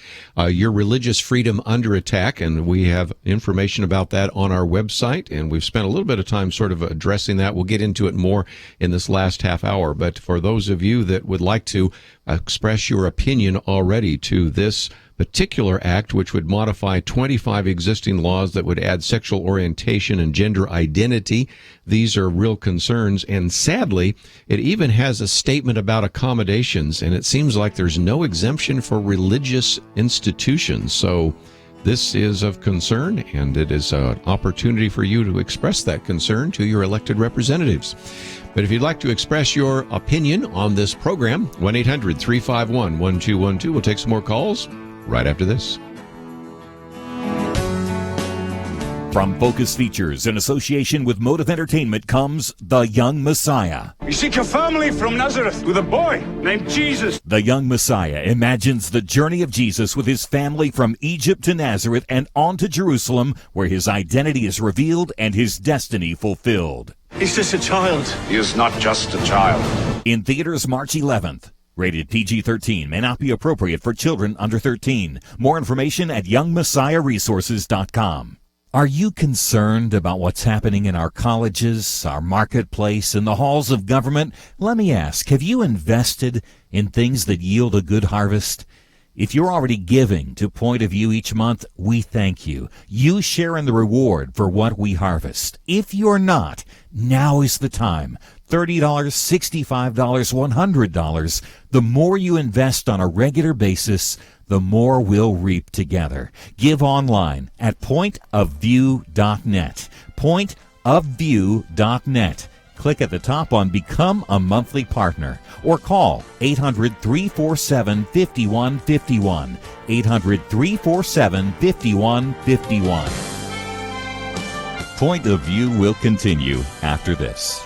your religious freedom under attack. And we have information about that on our website. And we've spent a little bit of time sort of addressing that. We'll get into it more in this last half hour. But for those of you that would like to express your opinion already to this particular act, which would modify 25 existing laws that would add sexual orientation and gender identity, these are real concerns. And sadly, it even has a statement about accommodations, and it seems like there's no exemption for religious institutions. So this is of concern, and it is an opportunity for you to express that concern to your elected representatives. But if you'd like to express your opinion on this program, 1-800-351-1212. We'll take some more calls right after this. From Focus Features in association with Motive Entertainment comes The Young Messiah. You seek a family from Nazareth with a boy named Jesus. The Young Messiah imagines the journey of Jesus with his family from Egypt to Nazareth and on to Jerusalem, where his identity is revealed and his destiny fulfilled. He's just a child. He is not just a child. In theaters March 11th. Rated PG-13. May not be appropriate for children under 13. More information at youngmessiahresources.com. Are you concerned about what's happening in our colleges, our marketplace, and the halls of government? Let me ask, have you invested in things that yield a good harvest? If you're already giving to Point of View each month, we thank you. You share in the reward for what we harvest. If you're not, now is the time. $30, $65, $100. The more you invest on a regular basis, the more we'll reap together. Give online at pointofview.net. Pointofview.net. Click at the top on Become a Monthly Partner or call 800-347-5151. 800-347-5151. Point of View will continue after this.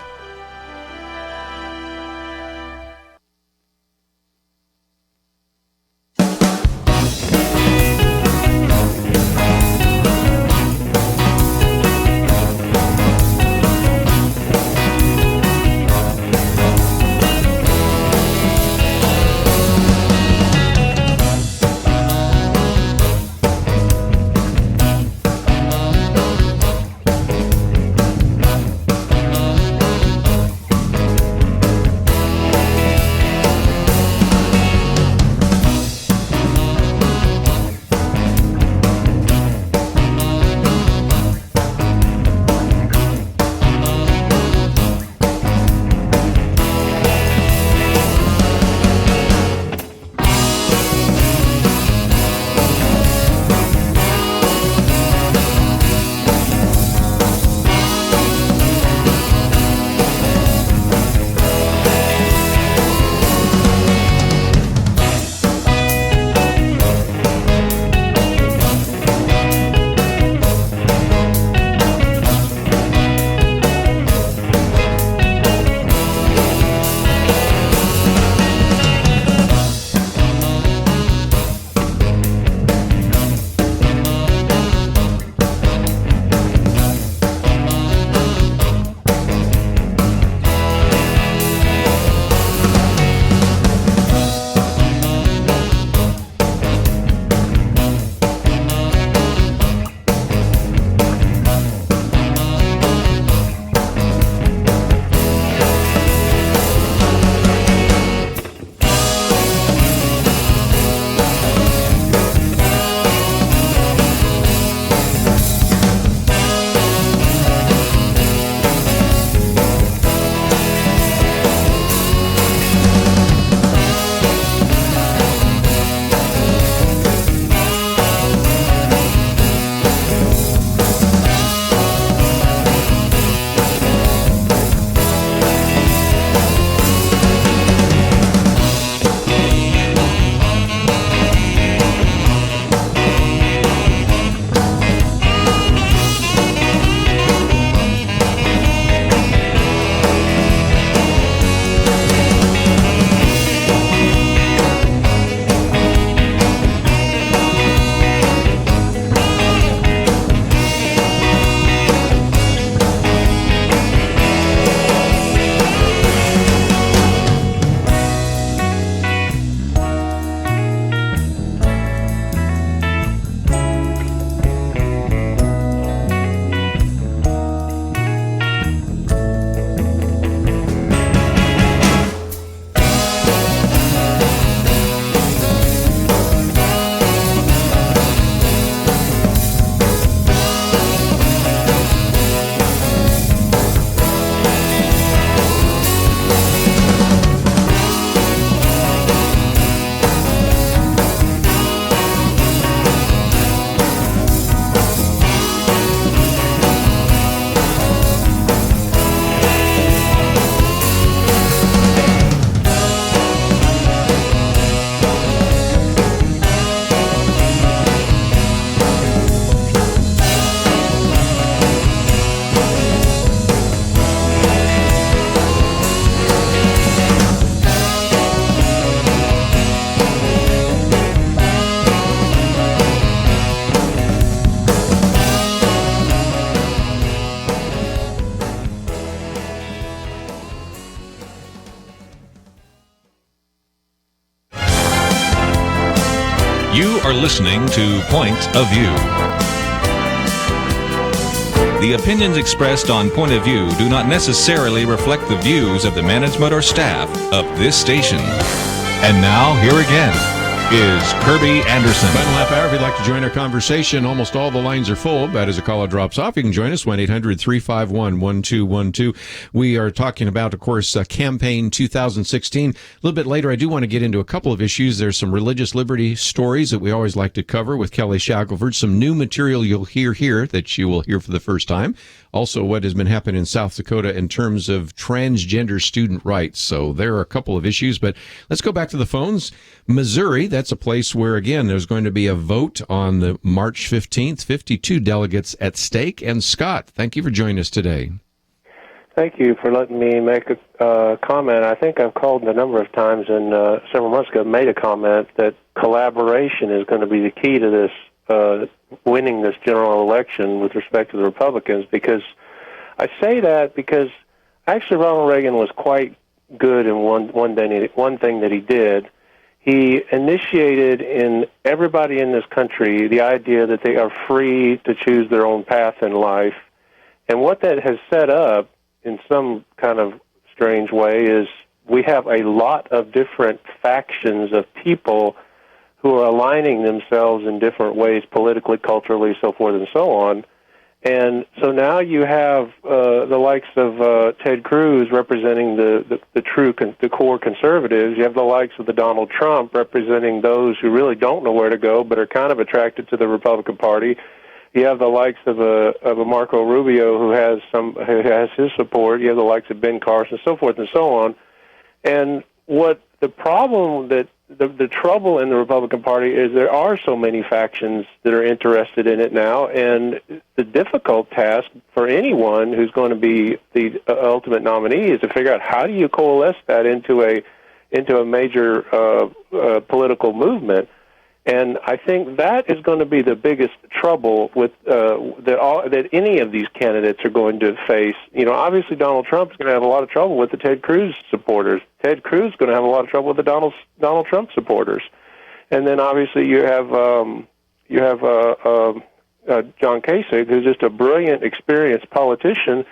are listening to Point of View. The opinions expressed on Point of View do not necessarily reflect the views of the management or staff of this station. And now, here again is Kerby Anderson. Final half hour, if you'd like to join our conversation, almost all the lines are full, but as a caller drops off, you can join us, 1-800-351-1212. We are talking about, of course, campaign 2016. A little bit later, I do want to get into a couple of issues. There's some religious liberty stories that we always like to cover with Kelly Shackelford, some new material you'll hear here that you will hear for the first time. Also, what has been happening in South Dakota in terms of transgender student rights. So there are a couple of issues, but let's go back to the phones. Missouri, that's a place where, again, there's going to be a vote on the March 15th, 52 delegates at stake. And Scott, thank you for joining us today. Thank you for letting me make a comment. I think I've called a number of times and several months ago made a comment that collaboration is going to be the key to this winning this general election with respect to the Republicans, because I say that because actually Ronald Reagan was quite good in one thing that he did. He initiated in everybody in this country the idea that they are free to choose their own path in life. And what that has set up in some kind of strange way is we have a lot of different factions of people who are aligning themselves in different ways, politically, culturally, so forth and so on. And so now you have the likes of Ted Cruz representing the core conservatives. You have the likes of the Donald Trump representing those who really don't know where to go but are kind of attracted to the Republican Party. You have the likes of a Marco Rubio who has his support. You have the likes of Ben Carson, so forth and so on. And what the problem that the trouble in the Republican Party is there are so many factions that are interested in it now, and the difficult task for anyone who's going to be the ultimate nominee is to figure out how do you coalesce that into a major political movement. And I think that is going to be the biggest trouble with that any of these candidates are going to face. You know, obviously Donald Trump is going to have a lot of trouble with the Ted Cruz supporters. Ted Cruz is going to have a lot of trouble with the Donald Trump supporters. And then obviously you have John Kasich, who's just a brilliant, experienced politician,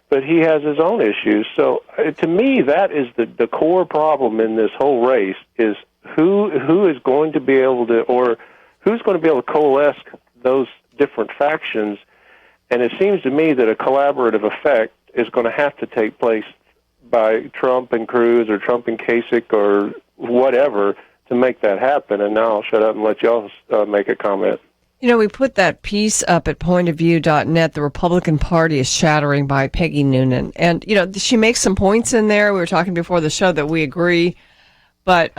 but he has his own issues. So to me, that is the core problem in this whole race is who is going to be able to, or who's going to be able to coalesce those different factions. And it seems to me that a collaborative effect is going to have to take place by Trump and Cruz or Trump and Kasich or whatever to make that happen. And now I'll shut up and let y'all make a comment. You know, we put that piece up at pointofview.net, The Republican Party is Shattering, by Peggy Noonan. And, you know, she makes some points in there. We were talking before the show that we agree. But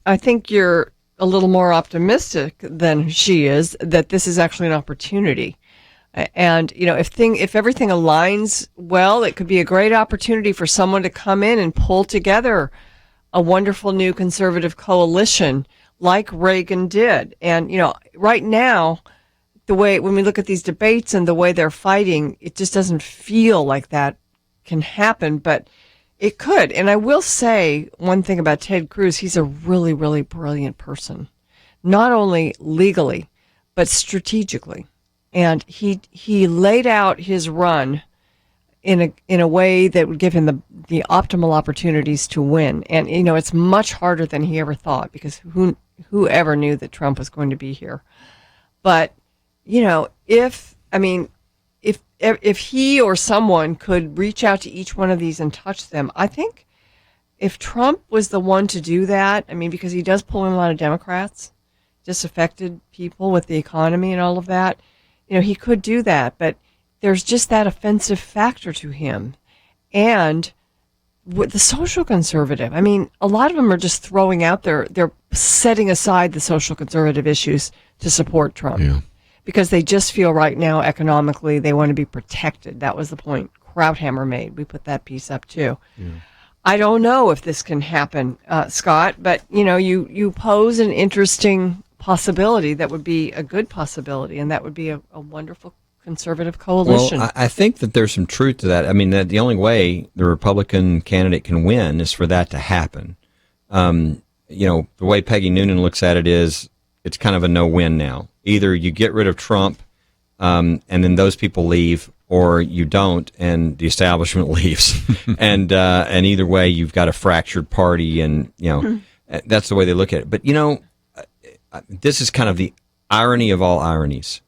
I think you're a little more optimistic than she is that this is actually an opportunity. And, you know, if everything aligns well, it could be a great opportunity for someone to come in and pull together a wonderful new conservative coalition like Reagan did. And, you know, right now, when we look at these debates and the way they're fighting, it just doesn't feel like that can happen, but it could. And I will say one thing about Ted Cruz, he's a really, really brilliant person, not only legally, but strategically. And he laid out his run in a way that would give him the optimal opportunities to win. And, you know, it's much harder than he ever thought, because whoever knew that Trump was going to be here. But, you know, if he or someone could reach out to each one of these and touch them, I think if Trump was the one to do that, I mean, because he does pull in a lot of Democrats, disaffected people with the economy and all of that, you know, he could do that. But there's just that offensive factor to him. And with the social conservative, I mean, a lot of them are just throwing out they're setting aside the social conservative issues to support Trump. Yeah. Because they just feel right now economically they want to be protected. That was the point Krauthammer made. We put that piece up too. Yeah. I don't know if this can happen, Scott, but you know, you pose an interesting possibility that would be a good possibility, and that would be a wonderful conservative coalition. Well, I think that there's some truth to that. I mean, that the only way the Republican candidate can win is for that to happen. You know, the way Peggy Noonan looks at it is it's kind of a no-win now. Either you get rid of Trump, and then those people leave, or you don't, and the establishment leaves. And either way, you've got a fractured party, and that's the way they look at it. But this is kind of the irony of all ironies.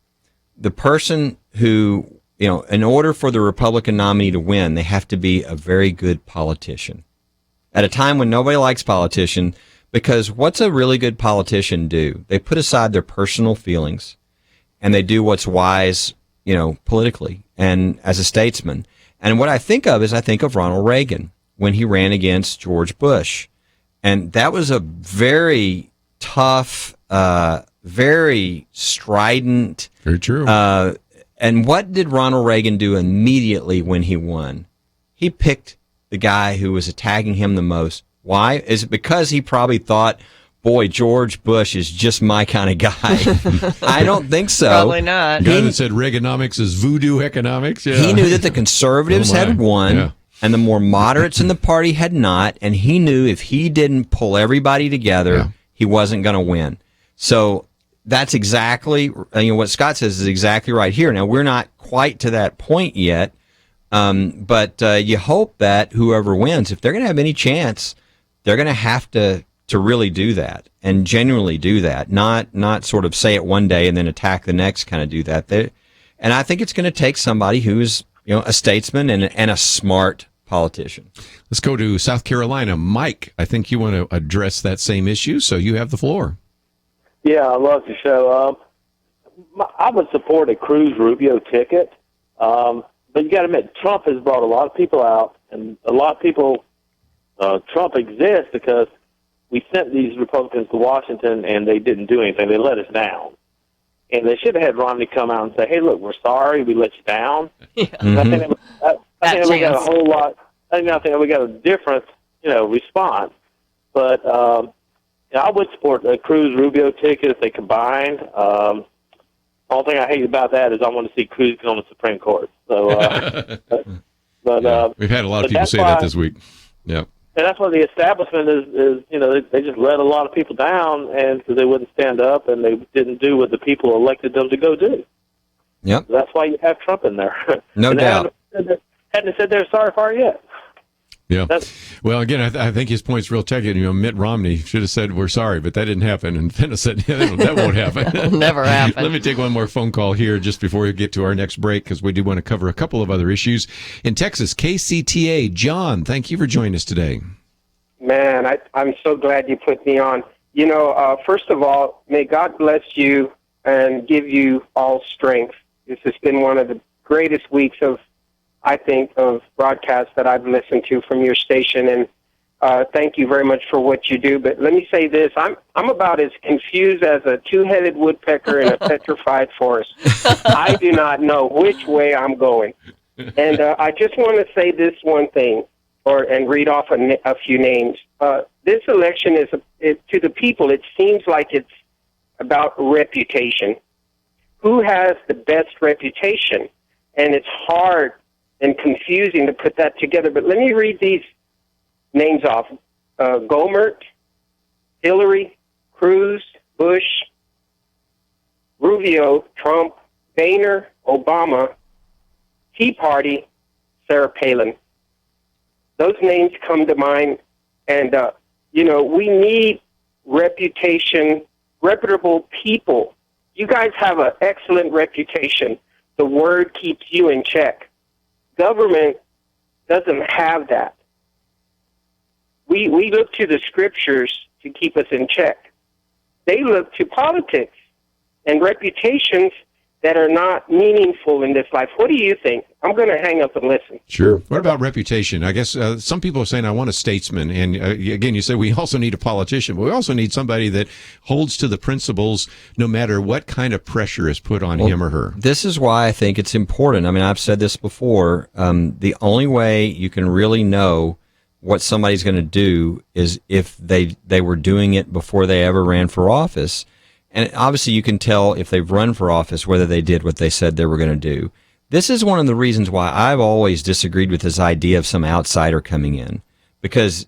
The person who, in order for the Republican nominee to win, they have to be a very good politician. At a time when nobody likes politicians, because what's a really good politician do? They put aside their personal feelings, and they do what's wise, politically and as a statesman. And what I think of is I think of Ronald Reagan when he ran against George Bush. And that was a very tough, very strident. Very true. And what did Ronald Reagan do immediately when he won? He picked the guy who was attacking him the most. Why? Is it because he probably thought, boy, George Bush is just my kind of guy? I don't think so. Probably not. The guy that said Reaganomics is voodoo economics. Yeah. He knew that the conservatives had won, and the more moderates in the party had not, and he knew if he didn't pull everybody together, he wasn't going to win. So that's exactly, what Scott says is exactly right here. Now, we're not quite to that point yet, but you hope that whoever wins, if they're going to have any chance, they're going to have to really do that and genuinely do that, not sort of say it one day and then attack the next, kind of do that. And I think it's going to take somebody who's, a statesman and a smart politician. Let's go to South Carolina. Mike, I think you want to address that same issue, so you have the floor. Yeah, I love the show. I would support a Cruz-Rubio ticket, but you got to admit, Trump has brought a lot of people out, and a lot of people, Trump exists because we sent these Republicans to Washington, and they didn't do anything. They let us down. And they should have had Romney come out and say, hey, look, we're sorry, we let you down. Yeah. I think that we got a whole lot. I think we got a different, response. But I would support the Cruz-Rubio ticket if they combined. The only thing I hate about that is I want to see Cruz get on the Supreme Court. So, We've had a lot of people say that this week. Yeah. And that's why the establishment is they just let a lot of people down, and because they wouldn't stand up and they didn't do what the people elected them to go do. Yep. So that's why you have Trump in there. No doubt. Hadn't said they're sorry for it yet. Yeah. Well, again, I think his point's real technical. Mitt Romney should have said, we're sorry, but that didn't happen. And Penna said, that won't happen. Never happen. Let me take one more phone call here just before we get to our next break, because we do want to cover a couple of other issues. In Texas, KCTA, John, thank you for joining us today. Man, I'm so glad you put me on. First of all, may God bless you and give you all strength. This has been one of the greatest weeks of broadcasts that I've listened to from your station, and thank you very much for what you do. But let me say this, I'm about as confused as a two-headed woodpecker in a petrified forest. I do not know which way I'm going. And I just want to say this one thing, and read off a few names. This election is to the people, it seems like it's about reputation. Who has the best reputation? And it's hard and confusing to put that together. But let me read these names off. Gohmert, Hillary, Cruz, Bush, Rubio, Trump, Boehner, Obama, Tea Party, Sarah Palin. Those names come to mind. And, we need reputation, reputable people. You guys have an excellent reputation. The word keeps you in check. Government doesn't have that. We look to the scriptures to keep us in check. They look to politics and reputations that are not meaningful in this life. What do you think? I'm going to hang up and listen. Sure. What about reputation? I guess some people are saying, I want a statesman. And again, you say we also need a politician, but we also need somebody that holds to the principles no matter what kind of pressure is put on him or her. This is why I think it's important. I mean, I've said this before. The only way you can really know what somebody's going to do is if they were doing it before they ever ran for office. And obviously you can tell if they've run for office whether they did what they said they were going to do. This is one of the reasons why I've always disagreed with this idea of some outsider coming in. Because,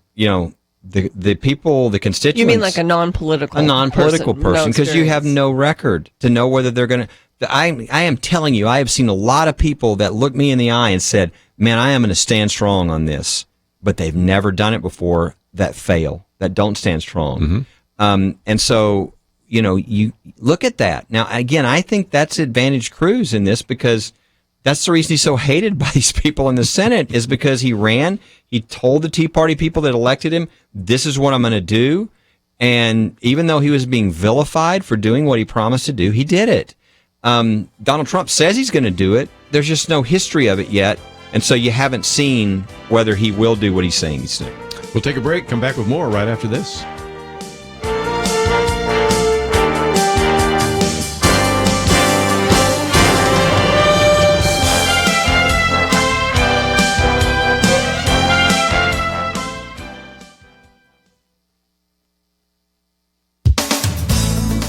the people, the constituents. You mean like a non-political person, because you have no record to know whether they're going to. I am telling you, I have seen a lot of people that looked me in the eye and said, man, I am going to stand strong on this, but they've never done it before, that fail, that don't stand strong. And so, you look at that. Now, again, I think that's advantage Cruz in this, because that's the reason he's so hated by these people in the Senate, is because he told the Tea Party people that elected him, this is what I'm going to do. And even though he was being vilified for doing what he promised to do, he did it. Donald Trump says he's going to do it. There's just no history of it yet. And so you haven't seen whether he will do what he's saying he's doing. We'll take a break, come back with more right after this.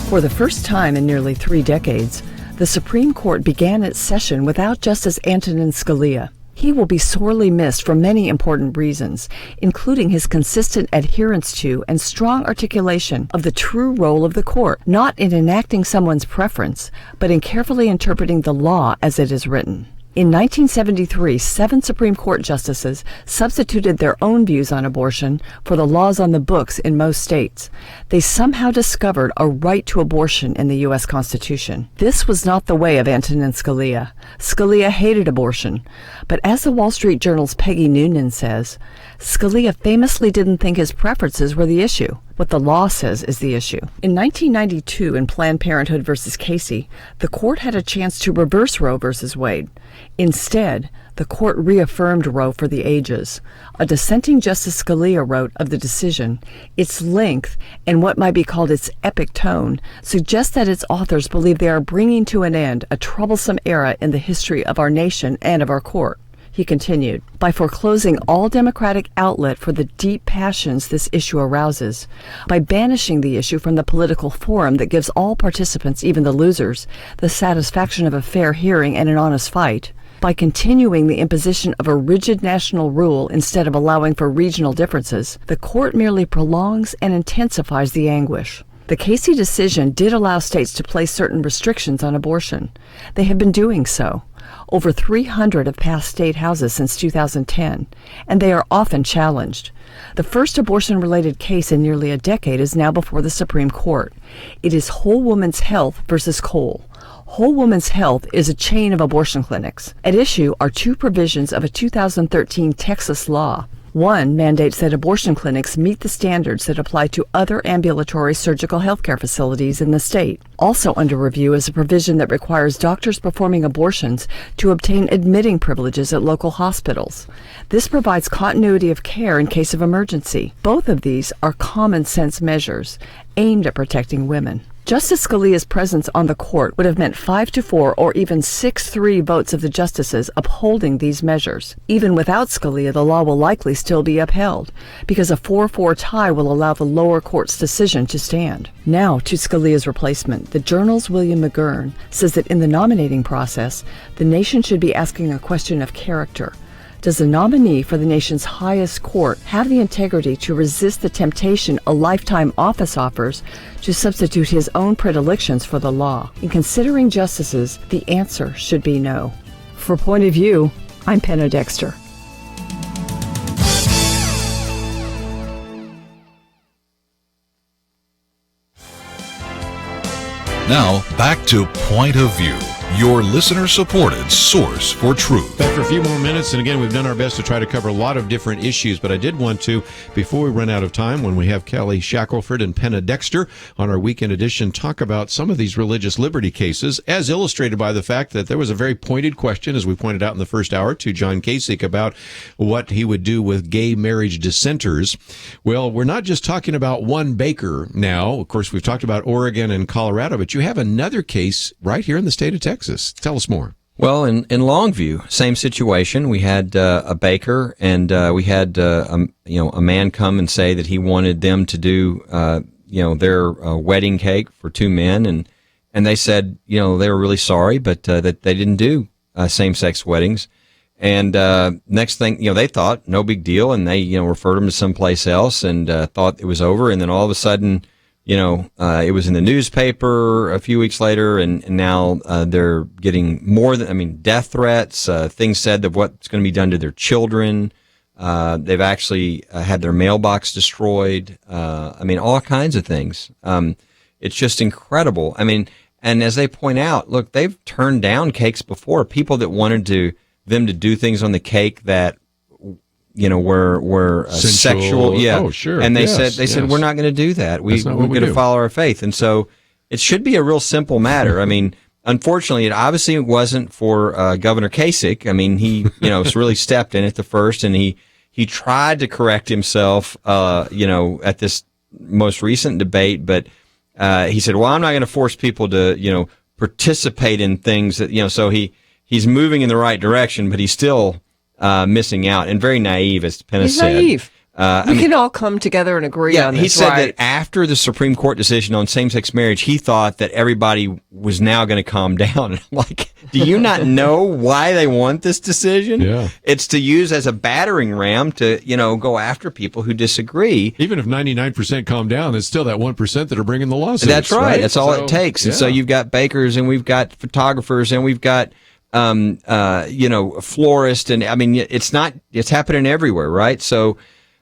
For the first time in nearly 3 decades, the Supreme Court began its session without Justice Antonin Scalia. He will be sorely missed for many important reasons, including his consistent adherence to and strong articulation of the true role of the court, not in enacting someone's preference, but in carefully interpreting the law as it is written. In 1973, 7 Supreme Court justices substituted their own views on abortion for the laws on the books in most states. They somehow discovered a right to abortion in the U.S. Constitution. This was not the way of Antonin Scalia. Scalia hated abortion. But as the Wall Street Journal's Peggy Noonan says, Scalia famously didn't think his preferences were the issue. What the law says is the issue. In 1992, in Planned Parenthood versus Casey, the court had a chance to reverse Roe versus Wade. Instead, the court reaffirmed Roe for the ages. A dissenting Justice Scalia wrote of the decision, its length and what might be called its epic tone suggest that its authors believe they are bringing to an end a troublesome era in the history of our nation and of our court. He continued, by foreclosing all democratic outlet for the deep passions this issue arouses, by banishing the issue from the political forum that gives all participants, even the losers, the satisfaction of a fair hearing and an honest fight, by continuing the imposition of a rigid national rule instead of allowing for regional differences, the court merely prolongs and intensifies the anguish. The Casey decision did allow states to place certain restrictions on abortion. They have been doing so. Over 300 have passed state houses since 2010, and they are often challenged. The first abortion-related case in nearly a decade is now before the Supreme Court. It is Whole Woman's Health versus Cole. Whole Woman's Health is a chain of abortion clinics. At issue are 2 provisions of a 2013 Texas law. One mandates that abortion clinics meet the standards that apply to other ambulatory surgical healthcare facilities in the state. Also under review is a provision that requires doctors performing abortions to obtain admitting privileges at local hospitals. This provides continuity of care in case of emergency. Both of these are common sense measures aimed at protecting women. Justice Scalia's presence on the court would have meant 5-4 or even 6-3 votes of the justices upholding these measures. Even without Scalia, the law will likely still be upheld, because a 4-4 tie will allow the lower court's decision to stand. Now to Scalia's replacement. The Journal's William McGurn says that in the nominating process, the nation should be asking a question of character. Does the nominee for the nation's highest court have the integrity to resist the temptation a lifetime office offers to substitute his own predilections for the law? In considering justices, the answer should be no. For Point of View, I'm Penna Dexter. Now, back to Point of View, your listener-supported source for truth. Back for a few more minutes, and again, we've done our best to try to cover a lot of different issues, but I did want to, before we run out of time, when we have Kelly Shackelford and Penna Dexter on our weekend edition, talk about some of these religious liberty cases, as illustrated by the fact that there was a very pointed question, as we pointed out in the first hour, to John Kasich about what he would do with gay marriage dissenters. Well, we're not just talking about one baker now. Of course, we've talked about Oregon and Colorado, but you have another case right here in the state of Texas. Tell us more. Well, in Longview, same situation. We had a baker, and we had a man come and say that he wanted them to do their wedding cake for 2 men, and they said they were really sorry, but that they didn't do same-sex weddings. And next thing, they thought no big deal, and they, referred them to someplace else and thought it was over. And then all of a sudden, it was in the newspaper a few weeks later, and now they're getting more than, death threats, things said of what's going to be done to their children. They've actually had their mailbox destroyed. All kinds of things. It's just incredible. And as they point out, look, they've turned down cakes before. People that wanted them to do things on the cake that, were sexual. Yeah. Oh, sure. And they said, we're not going to do that. We're going to follow our faith. And so it should be a real simple matter. Unfortunately, it obviously wasn't for Governor Kasich. He, really stepped in at the first, and he tried to correct himself, at this most recent debate, but he said, well, I'm not going to force people to, participate in things that, so he's moving in the right direction, but he's still missing out and very naive, as Penna said. Naive. We can all come together and agree on this. He said that after the Supreme Court decision on same-sex marriage, he thought that everybody was now going to calm down. And I'm like, do you not know why they want this decision? Yeah. It's to use as a battering ram to, go after people who disagree. Even if 99% calm down, it's still that 1% that are bringing the lawsuits. That's right. That's all it takes. Yeah. And so you've got bakers, and we've got photographers, and we've got florists, and it's happening everywhere, right? So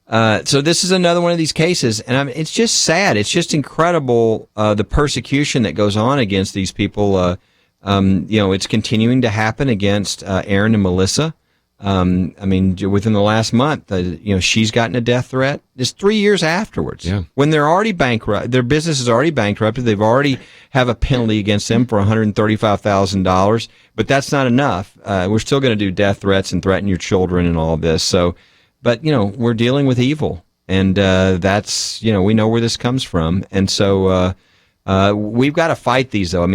this is another one of these cases, and it's just sad. It's just incredible, the persecution that goes on against these people. It's continuing to happen against Aaron and Melissa. Within the last month, she's gotten a death threat. Just 3 years afterwards, when they're already bankrupt, their business is already bankrupted. They've already have a penalty against them for $135,000, but that's not enough. We're still going to do death threats and threaten your children and all of this. So, but we're dealing with evil, and that's we know where this comes from, and so we've got to fight these. Though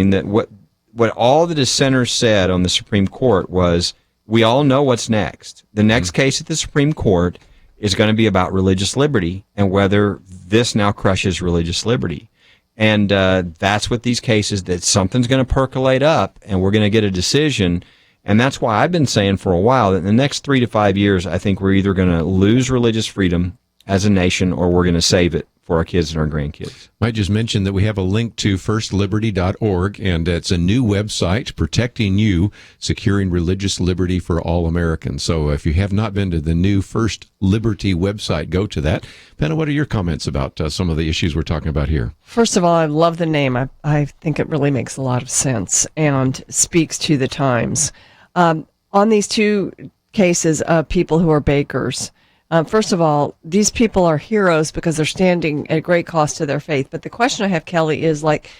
what all the dissenters said on the Supreme Court was, we all know what's next. The next case at the Supreme Court is going to be about religious liberty and whether this now crushes religious liberty. And that's what these cases, that something's going to percolate up and we're going to get a decision. And that's why I've been saying for a while that in the next 3 to 5 years, I think we're either going to lose religious freedom as a nation or we're going to save it for our kids and our grandkids. Might just mention that we have a link to firstliberty.org, and it's a new website protecting you, securing religious liberty for all Americans. So if you have not been to the new First Liberty website, go to that. Penna, what are your comments about some of the issues we're talking about here? First of all, I love the name. I think it really makes a lot of sense and speaks to the times. On these two cases of people who are bakers, first of all, these people are heroes because they're standing at great cost to their faith. But the question I have, Kelly, is like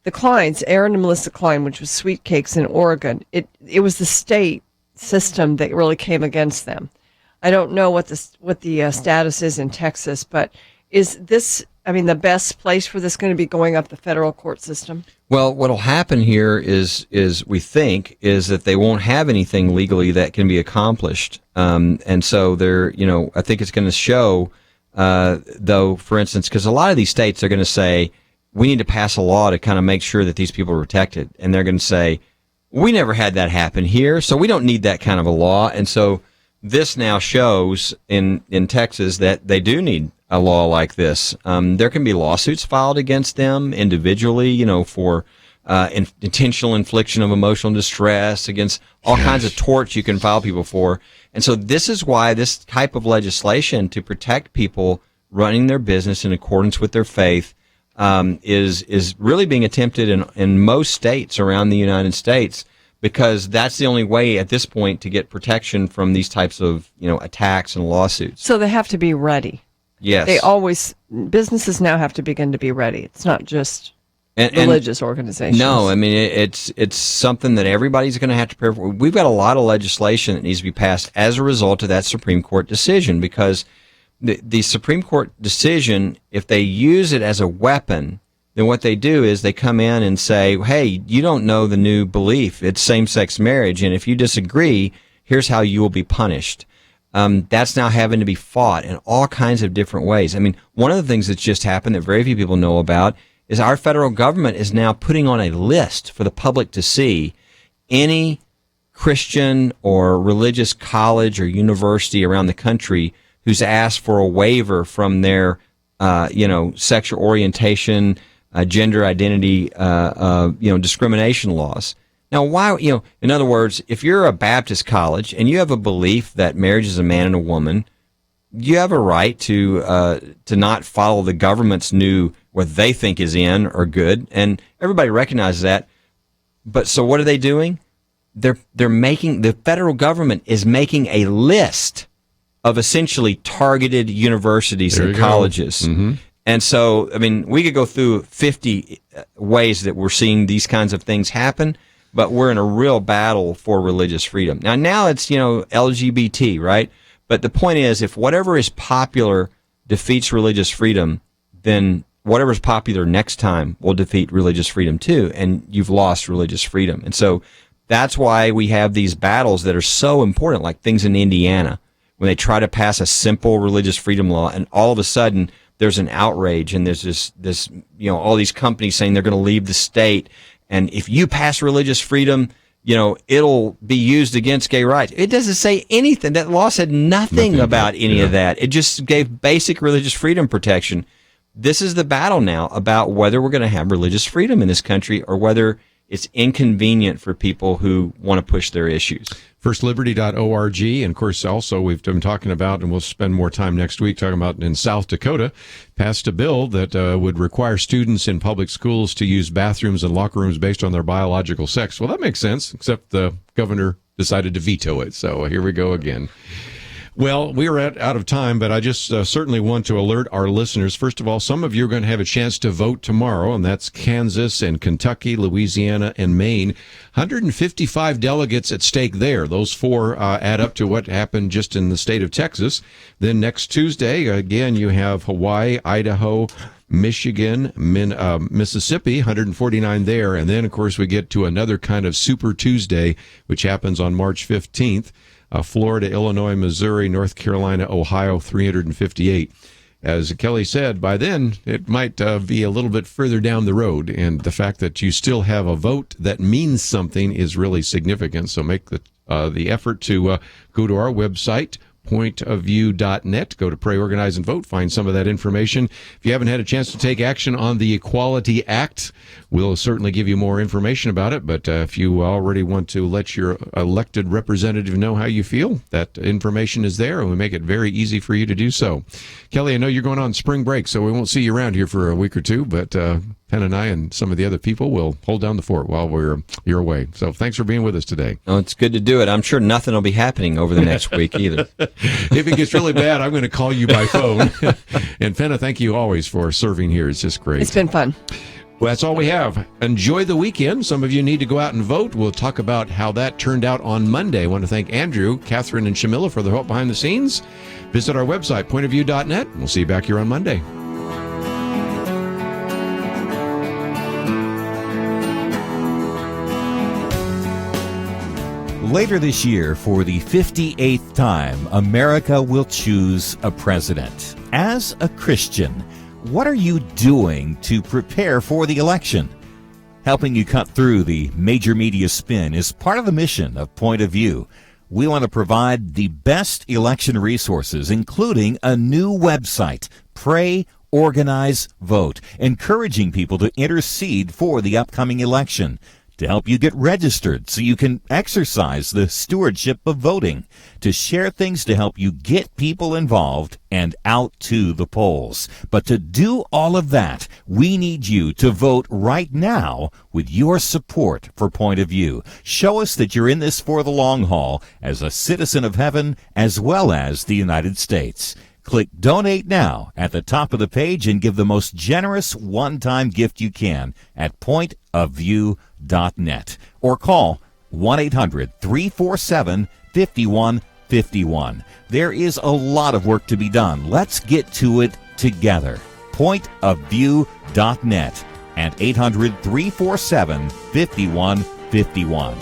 the Kleins, Aaron and Melissa Klein, which was sweet cakes in Oregon. It was the state system that really came against them. I don't know what the status is in Texas, but is this, the best place for this going to be going up the federal court system? Well, what'll happen here is we think that they won't have anything legally that can be accomplished. And so I think it's going to show, though, for instance, because a lot of these states are going to say, we need to pass a law to kind of make sure that these people are protected. And they're going to say, we never had that happen here, so we don't need that kind of a law. And so this now shows in Texas that they do need a law like this. There can be lawsuits filed against them individually, for intentional infliction of emotional distress, against all kinds of torts you can file people for. And so this is why this type of legislation to protect people running their business in accordance with their faith is really being attempted in most states around the United States, because that's the only way at this point to get protection from these types of attacks and lawsuits. So they have to be ready. Yes. Businesses now have to begin to be ready. It's not just religious organizations. No, it's something that everybody's going to have to prepare for. We've got a lot of legislation that needs to be passed as a result of that Supreme Court decision, because the Supreme Court decision, if they use it as a weapon, then what they do is they come in and say, hey, you don't know the new belief. It's same-sex marriage, and if you disagree, here's how you will be punished. That's now having to be fought in all kinds of different ways. One of the things that's just happened that very few people know about is our federal government is now putting on a list for the public to see any Christian or religious college or university around the country who's asked for a waiver from their, sexual orientation, gender identity, discrimination laws. Now, why, in other words, if you're a Baptist college and you have a belief that marriage is a man and a woman, you have a right to not follow the government's what they think is in or good, and everybody recognizes that. But so what are they doing? They're making, the federal government is making a list of essentially targeted universities and colleges. Mm-hmm. And so, I mean, we could go through 50 ways that we're seeing these kinds of things happen, but we're in a real battle for religious freedom. Now it's, LGBT, right? But the point is, if whatever is popular defeats religious freedom, then whatever is popular next time will defeat religious freedom too, and you've lost religious freedom. And so that's why we have these battles that are so important, like things in Indiana, when they try to pass a simple religious freedom law, and all of a sudden there's an outrage, and there's this all these companies saying they're going to leave the state, and if you pass religious freedom, it'll be used against gay rights. It doesn't say anything. That law said nothing about any of that. It just gave basic religious freedom protection. This is the battle now about whether we're going to have religious freedom in this country or whether it's inconvenient for people who want to push their issues. FirstLiberty.org. And of course, also, we've been talking about, and we'll spend more time next week talking about, in South Dakota, passed a bill that would require students in public schools to use bathrooms and locker rooms based on their biological sex. Well, that makes sense, except the governor decided to veto it. So here we go again. Well, we are out of time, but I just certainly want to alert our listeners. First of all, some of you are going to have a chance to vote tomorrow, and that's Kansas and Kentucky, Louisiana, and Maine. 155 delegates at stake there. Those four add up to what happened just in the state of Texas. Then next Tuesday, again, you have Hawaii, Idaho, Michigan, Mississippi, 149 there. And then, of course, we get to another kind of Super Tuesday, which happens on March 15th. Florida, Illinois, Missouri, North Carolina, Ohio, 358. As Kelly said, by then it might be a little bit further down the road, and the fact that you still have a vote that means something is really significant. So make the effort to go to our website, pointofview.net. Go to Pray, Organize, and Vote. Find some of that information. If you haven't had a chance to take action on the Equality Act, we'll certainly give you more information about it. But if you already want to let your elected representative know how you feel, that information is there, and we make it very easy for you to do so. Kelly, I know you're going on spring break, so we won't see you around here for a week or two, but Penna and I and some of the other people will hold down the fort while you're away. So thanks for being with us today. Oh, it's good to do it. I'm sure nothing will be happening over the next week either. If it gets really bad, I'm going to call you by phone. And Penna, thank you always for serving here. It's just great. It's been fun. Well, that's all we have. Enjoy the weekend. Some of you need to go out and vote. We'll talk about how that turned out on Monday. I want to thank Andrew, Catherine, and Shamila for their help behind the scenes. Visit our website, pointofview.net. We'll see you back here on Monday. Later this year, for the 58th time, America will choose a president. As a Christian, what are you doing to prepare for the election? Helping you cut through the major media spin is part of the mission of Point of View. We want to provide the best election resources, including a new website, Pray, Organize, Vote, encouraging people to intercede for the upcoming election, to help you get registered so you can exercise the stewardship of voting, to share things to help you get people involved and out to the polls. But to do all of that, we need you to vote right now with your support for Point of View. Show us that you're in this for the long haul as a citizen of heaven as well as the United States. Click Donate Now at the top of the page and give the most generous one-time gift you can at pointofview.net or call 1-800-347-5151. There is a lot of work to be done. Let's get to it together. Pointofview.net and 800-347-5151.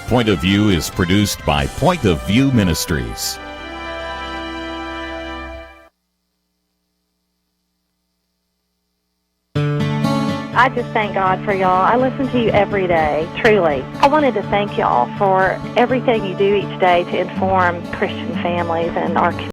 Point of View is produced by Point of View Ministries. I just thank God for y'all. I listen to you every day, truly. I wanted to thank y'all for everything you do each day to inform Christian families and our community.